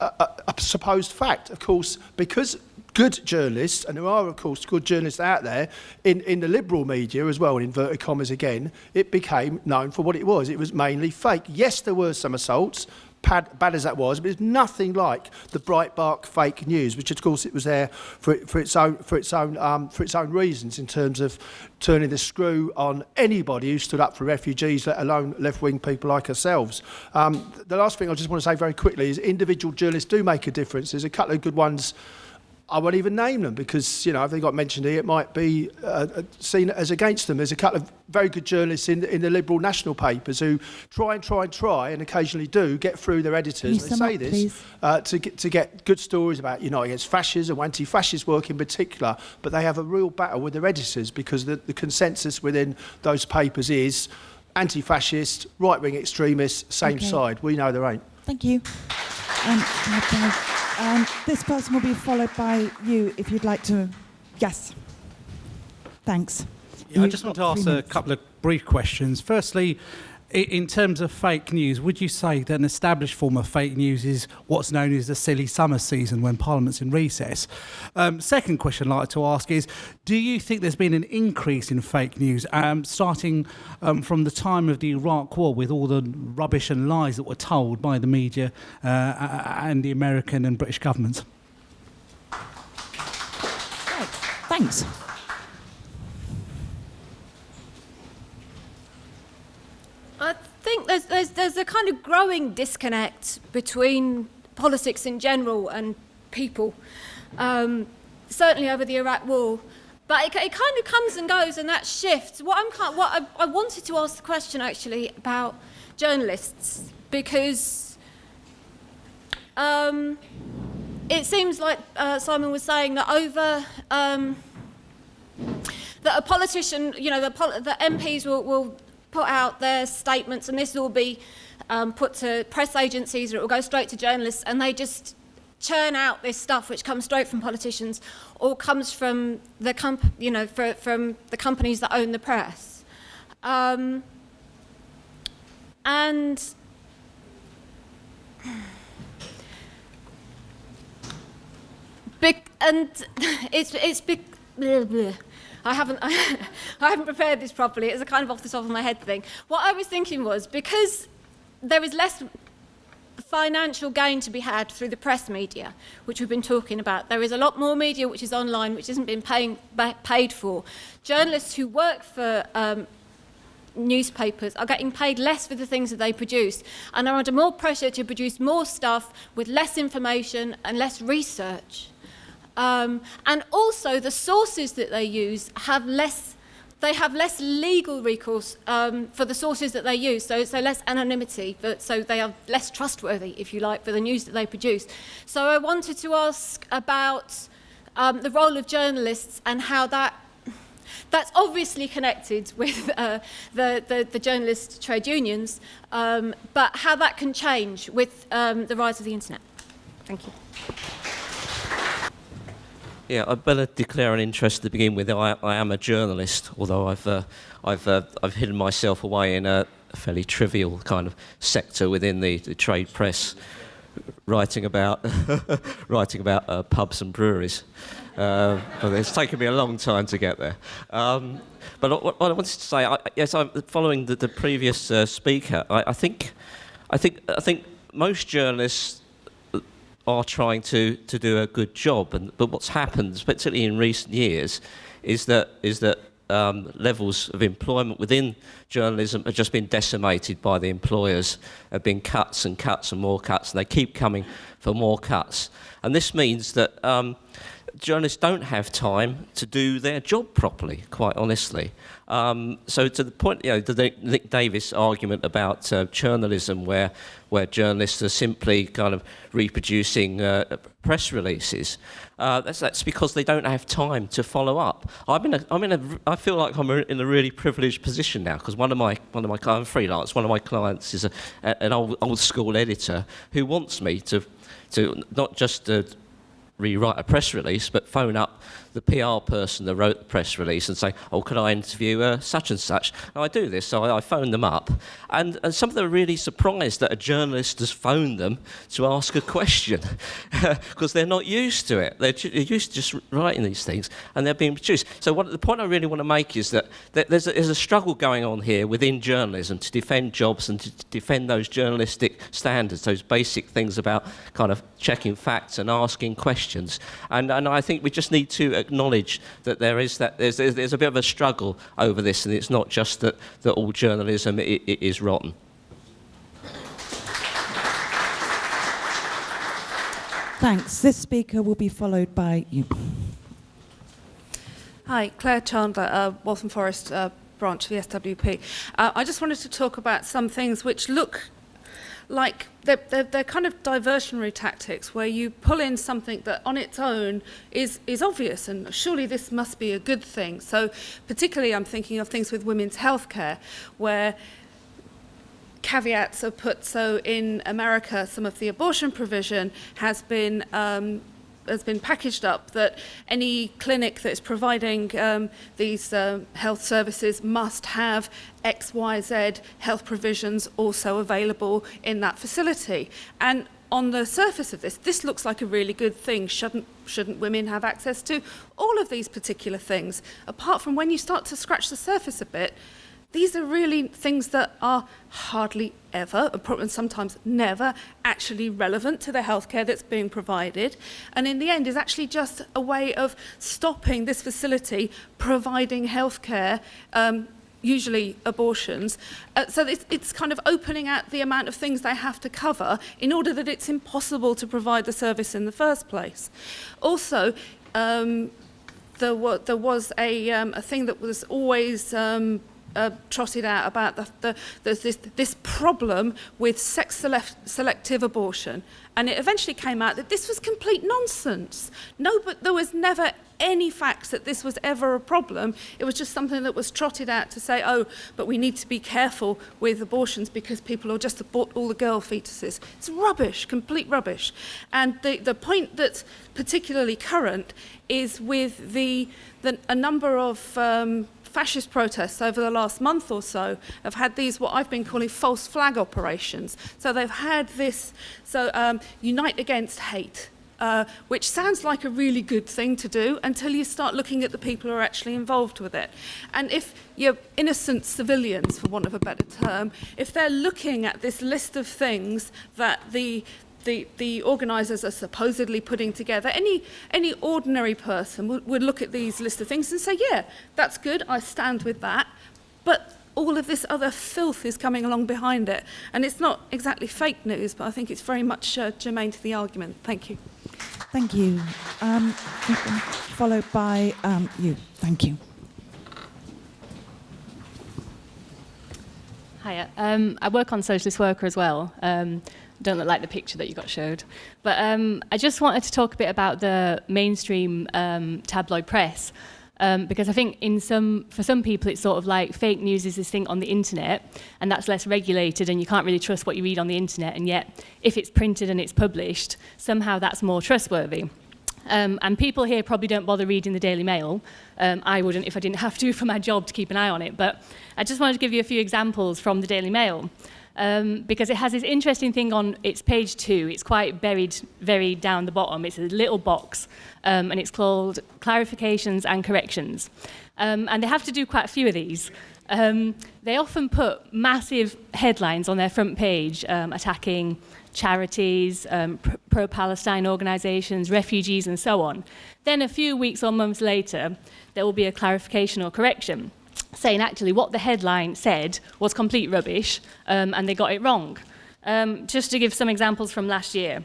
a supposed fact, of course, because good journalists, and there are, of course, good journalists out there in the liberal media as well, in inverted commas again, it became known for what it was. It was mainly fake. Yes, there were some assaults, bad as that was, but it's nothing like the Breitbart fake news, which of course it was there for its own reasons in terms of turning the screw on anybody who stood up for refugees, let alone left-wing people like ourselves. The last thing I just want to say very quickly is individual journalists do make a difference. There's a couple of good ones I won't even name them because, you know, if they got mentioned here, it might be seen as against them. There's a couple of very good journalists in the liberal national papers who try and occasionally do get through their editors. They say this to get good stories about uniting against fascism or anti-fascist work in particular, but they have a real battle with their editors because the consensus within those papers is anti-fascist, right-wing extremists, same side. We know there ain't. Thank you. This person will be followed by you if you'd like to. Yes. Thanks. Yeah, I just want to ask a couple of brief questions. Firstly, in terms of fake news, would you say that an established form of fake news is what's known as the silly summer season when Parliament's in recess? Second question I'd like to ask is, do you think there's been an increase in fake news, starting from the time of the Iraq War with all the rubbish and lies that were told by the media and the American and British governments? Right. Thanks. I think there's a kind of growing disconnect between politics in general and people, certainly over the Iraq War. But it kind of comes and goes, and that shifts. I wanted to ask the question actually about journalists, because it seems like Simon was saying that that a politician, you know, the MPs will put out their statements, and this will be put to press agencies, or it will go straight to journalists, and they just churn out this stuff which comes straight from politicians or comes from the from the companies that own the press, and it's big. Blah, blah. I haven't prepared this properly. It's a kind of off the top of my head thing. What I was thinking was, because there is less financial gain to be had through the press media, which we've been talking about, there is a lot more media which is online, which isn't being paid for. Journalists who work for newspapers are getting paid less for the things that they produce, and are under more pressure to produce more stuff with less information and less research. And also the sources that they use have less legal recourse for the sources that they use, so less anonymity, so they are less trustworthy, if you like, for the news that they produce. So I wanted to ask about the role of journalists and how that's obviously connected with the journalist trade unions, but how that can change with the rise of the internet. Thank you. Yeah, I'd better declare an interest to begin with. I am a journalist, although I've hidden myself away in a fairly trivial kind of sector within the trade press, writing about pubs and breweries. But it's taken me a long time to get there. But what I wanted to say, I'm following the previous speaker. I think most journalists are trying to do a good job, but what's happened, particularly in recent years, is that levels of employment within journalism have just been decimated by the employers. There have been cuts and cuts and more cuts, and they keep coming for more cuts. And this means that journalists don't have time to do their job properly, quite honestly. So to the point, the Nick Davis argument about journalism, where journalists are simply kind of reproducing press releases, that's because they don't have time to follow up. I feel like I'm in a really privileged position now, because I'm freelance. One of my clients is an old school editor who wants me to not just rewrite a press release, but phone up the PR person that wrote the press release and say, oh, could I interview such and such? And I do this, so I phone them up, and some of them are really surprised that a journalist has phoned them to ask a question, because they're not used to it. They're used to just writing these things, and they're being produced. So the point I really want to make is that there's a struggle going on here within journalism to defend jobs and to defend those journalistic standards, those basic things about kind of checking facts and asking questions. And I think we just need to acknowledge that there's a bit of a struggle over this, and it's not just that all journalism is rotten. Thanks. This speaker will be followed by you. Hi, Claire Chandler, Waltham Forest branch of the SWP. I just wanted to talk about some things which look like they're kind of diversionary tactics, where you pull in something that on its own is obvious, and surely this must be a good thing. So particularly I'm thinking of things with women's healthcare, where caveats are put. So in America, some of the abortion provision has been packaged up that any clinic that is providing these health services must have XYZ health provisions also available in that facility. And on the surface of this looks like a really good thing. Shouldn't women have access to all of these particular things? Apart from when you start to scratch the surface a bit, these are really things that are hardly ever, and sometimes never, actually relevant to the healthcare that's being provided. And in the end is actually just a way of stopping this facility providing healthcare, usually abortions. So it's kind of opening out the amount of things they have to cover in order that it's impossible to provide the service in the first place. Also, there was a thing that was always trotted out about this problem with selective abortion, and it eventually came out that this was complete nonsense. No, but there was never any facts that this was ever a problem. It was just something that was trotted out to say, oh, but we need to be careful with abortions because people will just abort all the girl fetuses. It's rubbish, complete rubbish. And the point that's particularly current is with a number of fascist protests over the last month or so have had these, what I've been calling false flag operations. So they've had this, Unite Against Hate, which sounds like a really good thing to do until you start looking at the people who are actually involved with it. And if you're innocent civilians, for want of a better term, if they're looking at this list of things that the organisers are supposedly putting together, any ordinary person would look at these list of things and say, yeah, that's good, I stand with that, but all of this other filth is coming along behind it. And it's not exactly fake news, but I think it's very much germane to the argument. Thank you. Thank you. Followed by you. Thank you. Hiya. I work on Socialist Worker as well. Don't look like the picture that you got showed. But I just wanted to talk a bit about the mainstream tabloid press. Because I think for some people it's sort of like fake news is this thing on the internet, and that's less regulated and you can't really trust what you read on the internet, and yet if it's printed and it's published, somehow that's more trustworthy. And people here probably don't bother reading the Daily Mail. I wouldn't if I didn't have to for my job to keep an eye on it, but I just wanted to give you a few examples from the Daily Mail. Because it has this interesting thing on its page 2. It's quite buried very down the bottom. It's a little box, and it's called Clarifications and Corrections. And they have to do quite a few of these. They often put massive headlines on their front page, attacking charities, pro-Palestine organisations, refugees, and so on. Then a few weeks or months later, there will be a clarification or correction, saying actually what the headline said was complete rubbish, and they got it wrong. Just to give some examples from last year.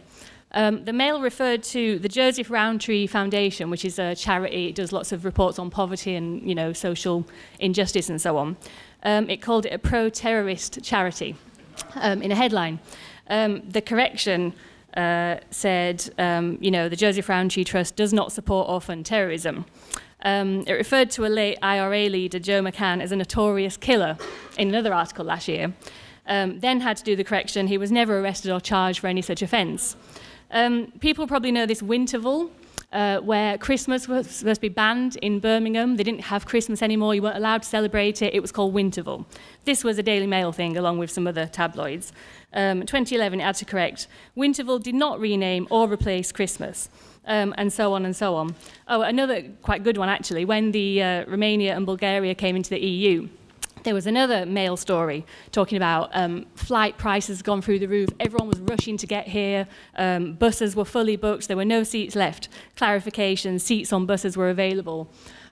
The Mail referred to the Joseph Rowntree Foundation, which is a charity. It does lots of reports on poverty and social injustice and so on. It called it a pro-terrorist charity in a headline. The correction said, the Joseph Rowntree Trust does not support or fund terrorism. It referred to a late IRA leader, Joe McCann, as a notorious killer in another article last year. Then had to do the correction. He was never arrested or charged for any such offence. People probably know this Winterval, where Christmas was supposed to be banned in Birmingham. They didn't have Christmas anymore. You weren't allowed to celebrate it. It was called Winterval. This was a Daily Mail thing, along with some other tabloids. 2011, it had to correct. Winterval did not rename or replace Christmas. And so on and so on. Oh, another quite good one, actually. When the Romania and Bulgaria came into the EU, there was another Mail story talking about flight prices gone through the roof. Everyone was rushing to get here. Buses were fully booked. There were no seats left. Clarification, seats on buses were available.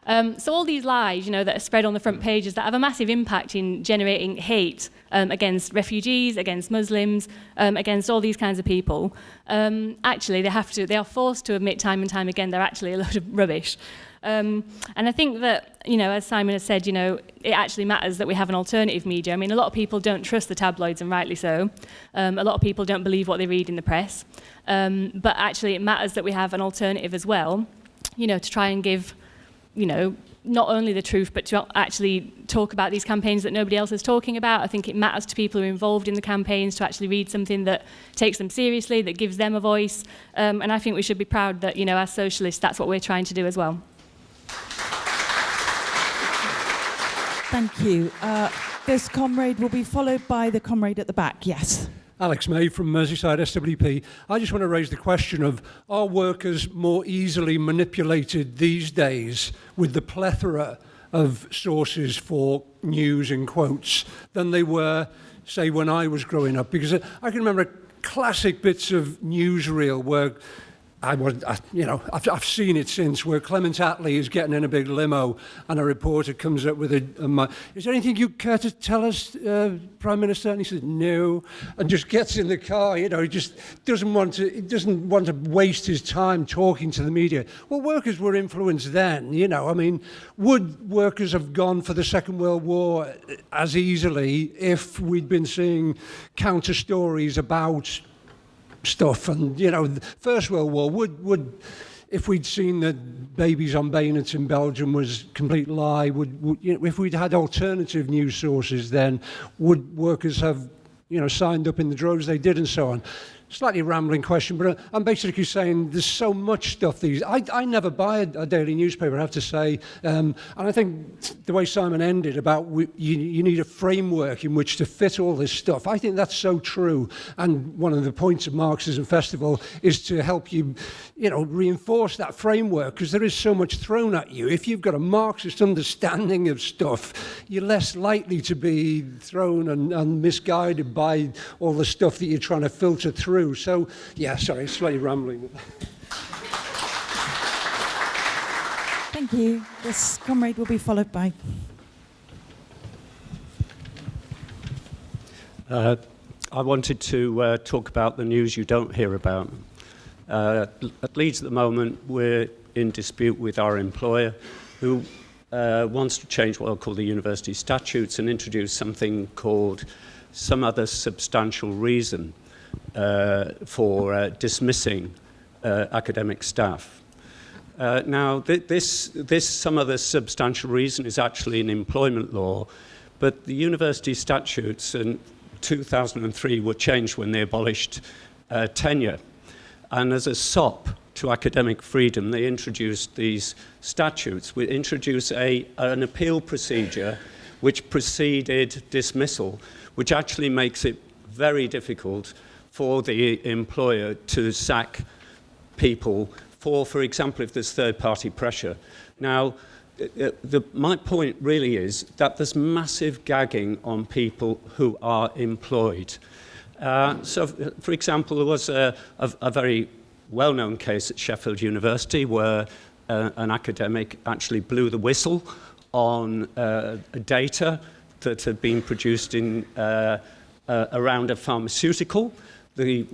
So all these lies, that are spread on the front pages that have a massive impact in generating hate against refugees, against Muslims, against all these kinds of people, actually they are forced to admit time and time again they're actually a load of rubbish. And I think that, as Simon has said, it actually matters that we have an alternative media. I mean, a lot of people don't trust the tabloids, and rightly so. A lot of people don't believe what they read in the press. But actually, it matters that we have an alternative as well, to try and give, not only the truth, but to actually talk about these campaigns that nobody else is talking about. I think it matters to people who are involved in the campaigns to actually read something that takes them seriously, that gives them a voice. And I think we should be proud that, as socialists, that's what we're trying to do as well. Thank you. This comrade will be followed by the comrade at the back. Yes. Alex May from Merseyside SWP. I just want to raise the question of, are workers more easily manipulated these days with the plethora of sources for news in quotes than they were, say, when I was growing up? Because I can remember classic bits of newsreel where I've seen it since, where Clement Attlee is getting in a big limo and a reporter comes up with is there anything you care to tell us, Prime Minister? And he says, no, and just gets in the car, he just doesn't want to waste his time talking to the media. Well, workers were influenced then, would workers have gone for the Second World War as easily if we'd been seeing counter stories about stuff? And the First World War would if we'd seen that babies on bayonets in Belgium was a complete lie, if we'd had alternative news sources, then would workers have signed up in the droves they did, and so on? Slightly rambling question, but I'm basically saying there's so much stuff I never buy a daily newspaper, I have to say, and I think the way Simon ended about you need a framework in which to fit all this stuff, I think that's so true. And one of the points of Marxism Festival is to help you, reinforce that framework, because there is so much thrown at you. If you've got a Marxist understanding of stuff, you're less likely to be thrown and misguided by all the stuff that you're trying to filter through. So, yeah, sorry, slightly rambling. Thank you. This comrade will be followed by... I wanted to talk about the news you don't hear about. At Leeds at the moment, we're in dispute with our employer, who wants to change what I'll call the university statutes and introduce something called some other substantial reason for dismissing academic staff. Now, this some other substantial reason is actually an employment law, but the university statutes in 2003 were changed when they abolished tenure. And as a sop to academic freedom, they introduced these statutes. We introduced an appeal procedure which preceded dismissal, which actually makes it very difficult for the employer to sack people for example, if there's third-party pressure. Now, my point really is that there's massive gagging on people who are employed. So, for example, there was a very well-known case at Sheffield University where an academic actually blew the whistle on data that had been produced in around a pharmaceutical. The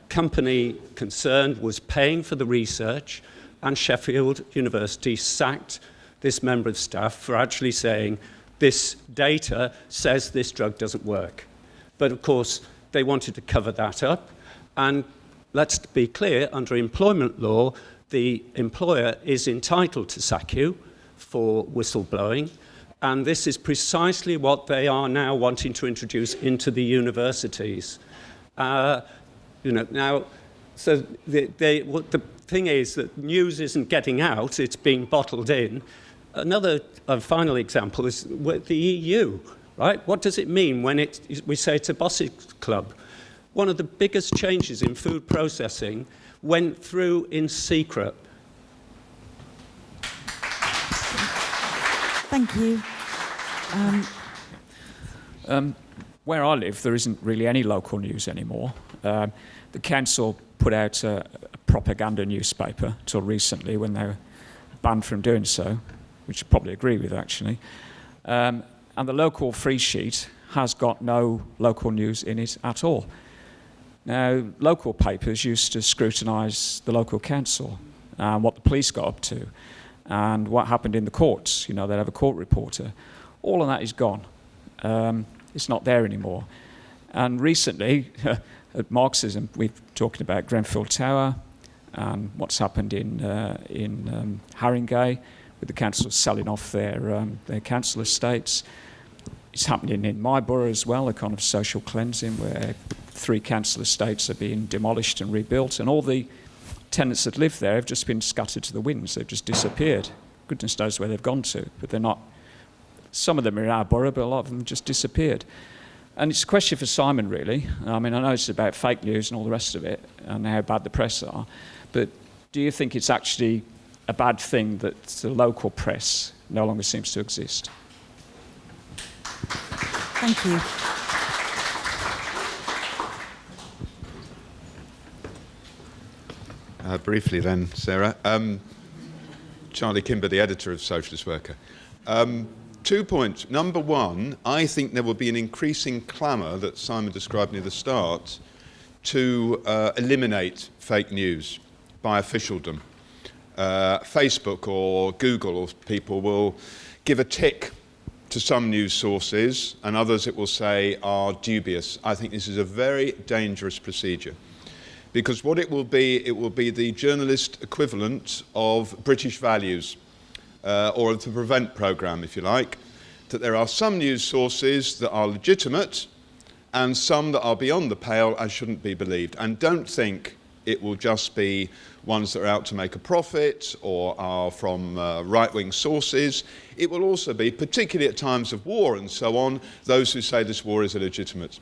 company concerned was paying for the research, and Sheffield University sacked this member of staff for actually saying this data says this drug doesn't work. But of course, they wanted to cover that up. And let's be clear, under employment law, the employer is entitled to sack you for whistleblowing. And this is precisely what they are now wanting to introduce into the universities. Now, so the thing is that news isn't getting out, it's being bottled in. Another final example is with the EU, right? What does it mean when we say it's a boss's club? One of the biggest changes in food processing went through in secret. Thank you. Where I live, there isn't really any local news anymore. The council put out a propaganda newspaper until recently when they banned from doing so, which I probably agree with actually. And the local free sheet has got no local news in it at all. Now, local papers used to scrutinise the local council and what the police got up to and what happened in the courts. You know, they'd have a court reporter. All of that is gone. It's not there anymore. And recently, at Marxism, we've talking about Grenfell Tower and what's happened in Haringey with the council selling off their council estates. It's happening in my borough as well, a kind of social cleansing where 3 council estates are being demolished and rebuilt, and all the tenants that live there have just been scattered to the winds. They've just disappeared. Goodness knows where they've gone to, but they're not. Some of them are in our borough, but a lot of them just disappeared. And it's a question for Simon, really. I mean, I know it's about fake news and all the rest of it, and how bad the press are, but do you think it's actually a bad thing that the local press no longer seems to exist? Thank you. Briefly then, Sarah. Charlie Kimber, the editor of Socialist Worker. 2 points. Number one, I think there will be an increasing clamour that Simon described near the start to eliminate fake news by officialdom. Facebook or Google or people will give a tick to some news sources and others it will say are dubious. I think this is a very dangerous procedure because what it will be the journalist equivalent of British values or the Prevent programme, if you like, that there are some news sources that are legitimate and some that are beyond the pale and shouldn't be believed. And don't think it will just be ones that are out to make a profit or are from right-wing sources. It will also be, particularly at times of war and so on, those who say this war is illegitimate.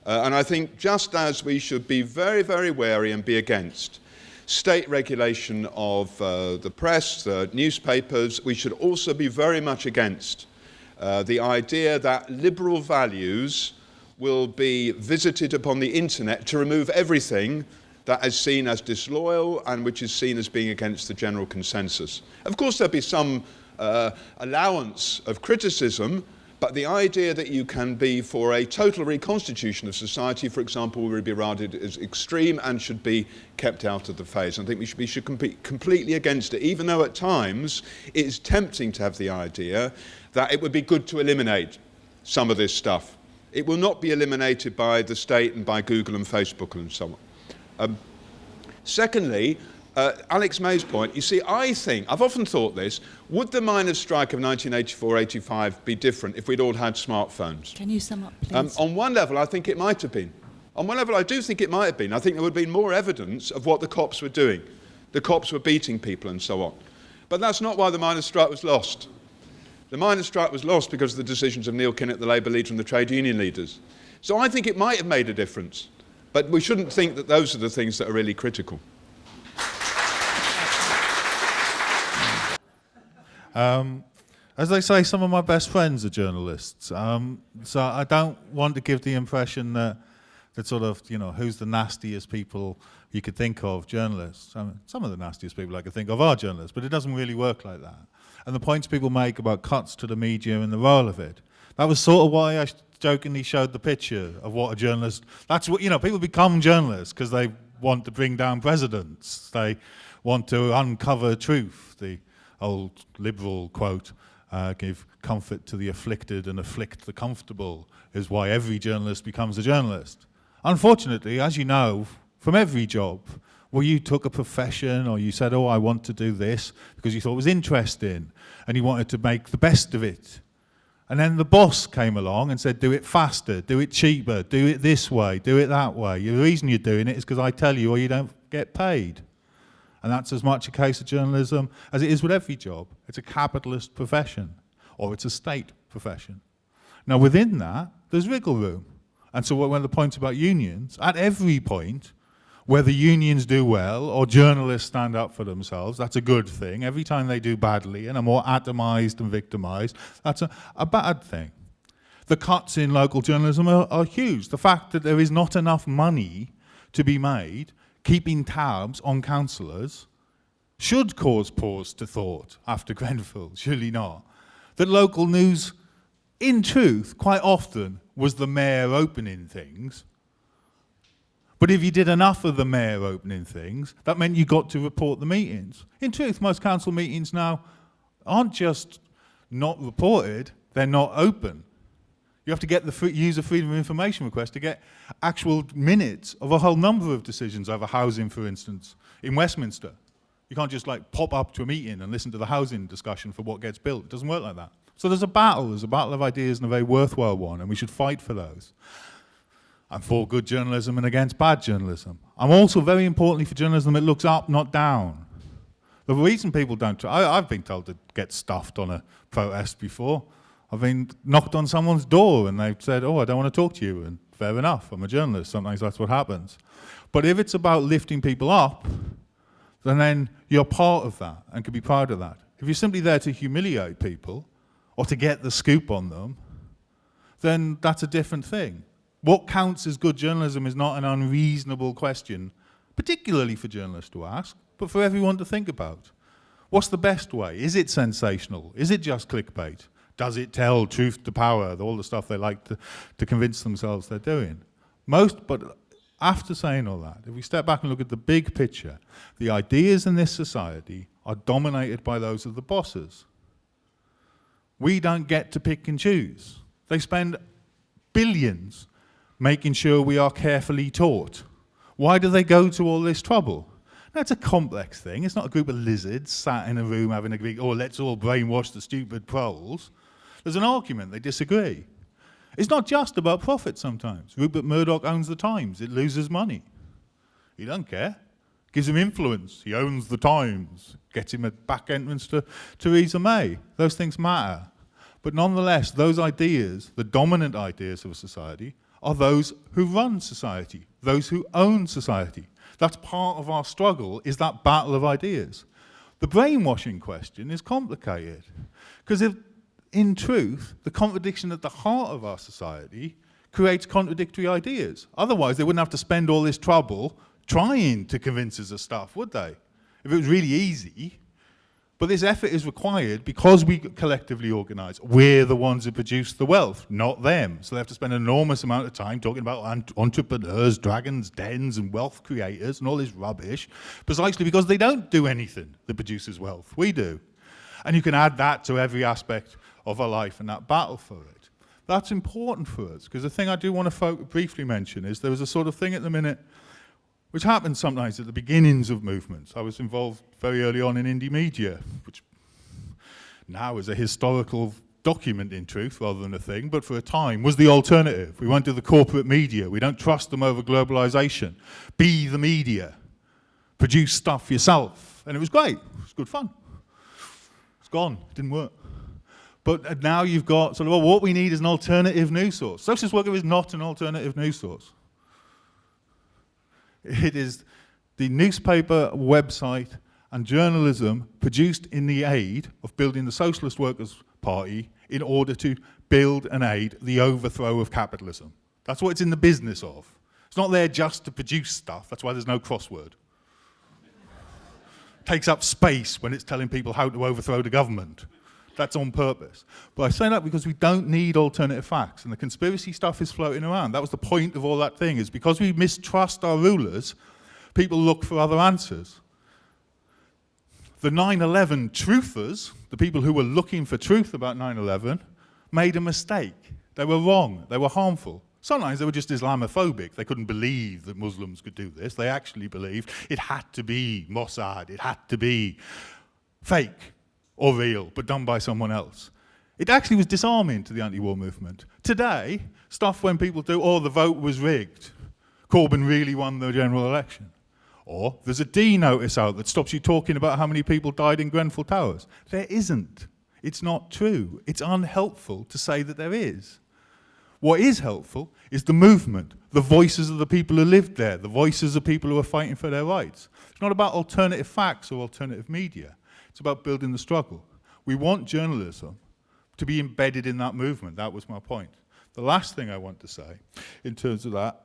And I think just as we should be very, very wary and be against state regulation of the press, the newspapers, we should also be very much against the idea that liberal values will be visited upon the internet to remove everything that is seen as disloyal and which is seen as being against the general consensus. Of course, there'll be some allowance of criticism, but the idea that you can be for a total reconstitution of society, for example, would be regarded as extreme and should be kept out of the phase. I think we should be completely against it, even though at times it is tempting to have the idea that it would be good to eliminate some of this stuff. It will not be eliminated by the state and by Google and Facebook and so on. Secondly, Alex May's point, you see, I've often thought this, would the miners' strike of 1984-85 be different if we'd all had smartphones? Can you sum up, please? On one level, I think it might have been. On one level, I do think it might have been. I think there would have been more evidence of what the cops were doing. The cops were beating people and so on. But that's not why the miners' strike was lost. The miners' strike was lost because of the decisions of Neil Kinnock, the Labour leader, and the trade union leaders. So I think it might have made a difference. But we shouldn't think that those are the things that are really critical. As they say, some of my best friends are journalists. So I don't want to give the impression that sort of, you know, who's the nastiest people you could think of, journalists. I mean, some of the nastiest people I could think of are journalists, but it doesn't really work like that. And the points people make about cuts to the media and the role of it, that was sort of why I jokingly showed the picture of what a journalist, that's what, you know, people become journalists because they want to bring down presidents. They want to uncover truth. The old liberal quote, give comfort to the afflicted and afflict the comfortable, is why every journalist becomes a journalist. Unfortunately, as you know, from every job where you took a profession or you said, oh, I want to do this because you thought it was interesting and you wanted to make the best of it. And then the boss came along and said, do it faster, do it cheaper, do it this way, do it that way. The reason you're doing it is because I tell you or you don't get paid. And that's as much a case of journalism as it is with every job. It's a capitalist profession, or it's a state profession. Now, within that, there's wriggle room. And so one of the points about unions, at every point, whether unions do well or journalists stand up for themselves, that's a good thing. Every time they do badly and are more atomized and victimized, that's a bad thing. The cuts in local journalism are huge. The fact that there is not enough money to be made keeping tabs on councillors should cause pause to thought after Grenfell, surely not. That local news, in truth, quite often was the mayor opening things. But if you did enough of the mayor opening things, that meant you got to report the meetings. In truth, most council meetings now aren't just not reported, they're not open. You have to get the use a freedom of information request to get actual minutes of a whole number of decisions over housing, for instance, in Westminster. You can't just like pop up to a meeting and listen to the housing discussion for what gets built. It doesn't work like that. So there's a battle of ideas and a very worthwhile one, and we should fight for those. I'm for good journalism and against bad journalism. I'm also very importantly for journalism that looks up, not down. The reason people don't, I've been told to get stuffed on a protest before. I've been knocked on someone's door and they've said, oh, I don't want to talk to you, and fair enough, I'm a journalist, sometimes that's what happens. But if it's about lifting people up, then you're part of that and can be proud of that. If you're simply there to humiliate people or to get the scoop on them, then that's a different thing. What counts as good journalism is not an unreasonable question, particularly for journalists to ask, but for everyone to think about. What's the best way? Is it sensational? Is it just clickbait? Does it tell truth to power, all the stuff they like to convince themselves they're doing? But after saying all that, if we step back and look at the big picture, the ideas in this society are dominated by those of the bosses. We don't get to pick and choose. They spend billions making sure we are carefully taught. Why do they go to all this trouble? Now, it's a complex thing. It's not a group of lizards sat in a room having a big, oh, let's all brainwash the stupid proles. There's an argument. They disagree. It's not just about profit sometimes. Rupert Murdoch owns the Times. It loses money. He doesn't care. Gives him influence. He owns the Times. Gets him a back entrance to Theresa May. Those things matter. But nonetheless, those ideas, the dominant ideas of a society, are those who run society, those who own society. That's part of our struggle, is that battle of ideas. The brainwashing question is complicated, because if, in truth, the contradiction at the heart of our society creates contradictory ideas. Otherwise, they wouldn't have to spend all this trouble trying to convince us of stuff, would they? If it was really easy. But this effort is required because we collectively organise. We're the ones who produce the wealth, not them. So they have to spend an enormous amount of time talking about entrepreneurs, dragons, dens, and wealth creators, and all this rubbish, precisely because they don't do anything that produces wealth. We do. And you can add that to every aspect of our life and that battle for it. That's important for us, because the thing I do want to briefly mention is there was a sort of thing at the minute which happens sometimes at the beginnings of movements. I was involved very early on in indie media, which now is a historical document in truth rather than a thing, but for a time was the alternative. We won't do the corporate media. We don't trust them over globalization. Be the media. Produce stuff yourself. And it was great. It was good fun. It's gone. It didn't work. But now you've got sort of, well, what we need is an alternative news source. Socialist Worker is not an alternative news source. It is the newspaper, website, and journalism produced in the aid of building the Socialist Workers' Party in order to build and aid the overthrow of capitalism. That's what it's in the business of. It's not there just to produce stuff. That's why there's no crossword. It takes up space when it's telling people how to overthrow the government. That's on purpose. But I say that because we don't need alternative facts, and the conspiracy stuff is floating around. That was the point of all that thing, is because we mistrust our rulers, people look for other answers. The 9/11 truthers, the people who were looking for truth about 9/11, made a mistake. They were wrong. They were harmful. Sometimes they were just Islamophobic. They couldn't believe that Muslims could do this. They actually believed it had to be Mossad. It had to be fake or real, but done by someone else. It actually was disarming to the anti-war movement. Today, stuff when people do, oh, the vote was rigged. Corbyn really won the general election. Or there's a D notice out that stops you talking about how many people died in Grenfell Towers. There isn't. It's not true. It's unhelpful to say that there is. What is helpful is the movement, the voices of the people who lived there, the voices of people who are fighting for their rights. It's not about alternative facts or alternative media. It's about building the struggle. We want journalism to be embedded in that movement. That was my point. The last thing I want to say in terms of that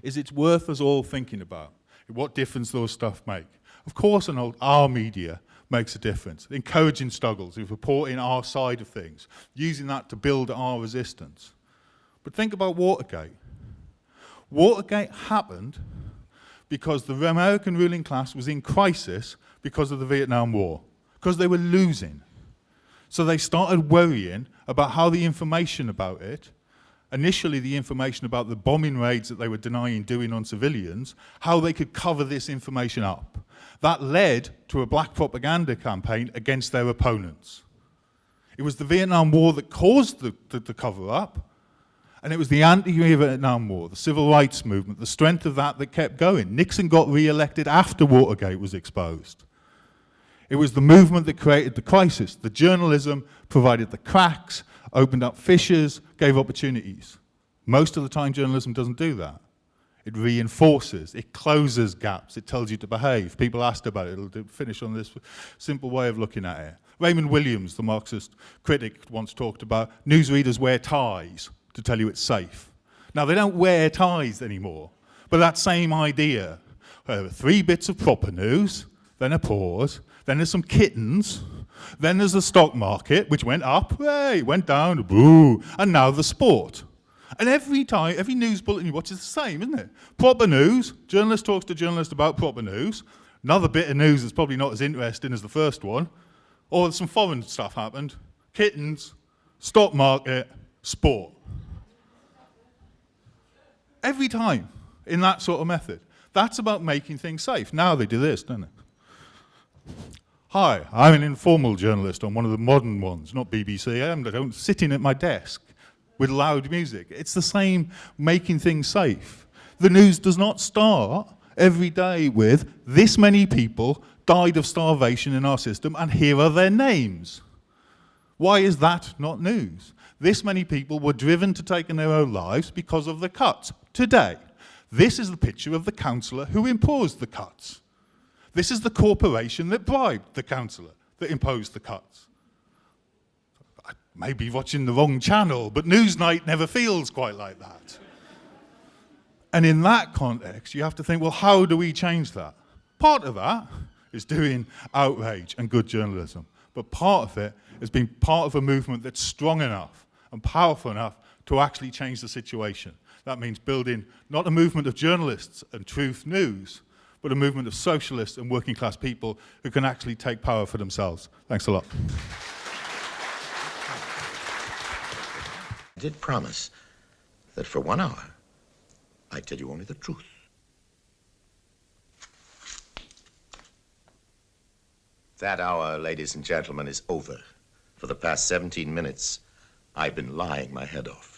is it's worth us all thinking about what difference those stuff make. Of course, our media makes a difference, encouraging struggles, reporting our side of things, using that to build our resistance. But think about Watergate. Watergate happened because the American ruling class was in crisis because of the Vietnam War, because they were losing. So they started worrying about how the information about it, initially the information about the bombing raids that they were denying doing on civilians, how they could cover this information up. That led to a black propaganda campaign against their opponents. It was the Vietnam War that caused the cover-up, and it was the anti-Vietnam War, the civil rights movement, the strength of that kept going. Nixon got re-elected after Watergate was exposed. It was the movement that created the crisis. The journalism provided the cracks, opened up fissures, gave opportunities. Most of the time, journalism doesn't do that. It reinforces, it closes gaps, it tells you to behave. People asked about it. It'll finish on this simple way of looking at it. Raymond Williams, the Marxist critic, once talked about newsreaders wear ties to tell you it's safe. Now, they don't wear ties anymore, but that same idea. There are 3 bits of proper news, then a pause, then there's some kittens, then there's the stock market, which went up, hey, went down, boo, and now the sport. And every time, every news bulletin you watch is the same, isn't it? Proper news, journalist talks to journalist about proper news, another bit of news that's probably not as interesting as the first one, or some foreign stuff happened, kittens, stock market, sport. Every time, in that sort of method. That's about making things safe. Now they do this, don't they? Hi, I'm an informal journalist on one of the modern ones, not BBC. I'm sitting at my desk with loud music. It's the same making things safe. The news does not start every day with this many people died of starvation in our system and here are their names. Why is that not news? This many people were driven to take their own lives because of the cuts. Today, this is the picture of the councillor who imposed the cuts. This is the corporation that bribed the councillor that imposed the cuts. I may be watching the wrong channel, but Newsnight never feels quite like that. And in that context, you have to think, well, how do we change that? Part of that is doing outrage and good journalism. But part of it is being part of a movement that's strong enough and powerful enough to actually change the situation. That means building not a movement of journalists and truth news, but a movement of socialists and working class people who can actually take power for themselves. Thanks a lot. I did promise that for 1 hour, I'd tell you only the truth. That hour, ladies and gentlemen, is over. For the past 17 minutes, I've been lying my head off.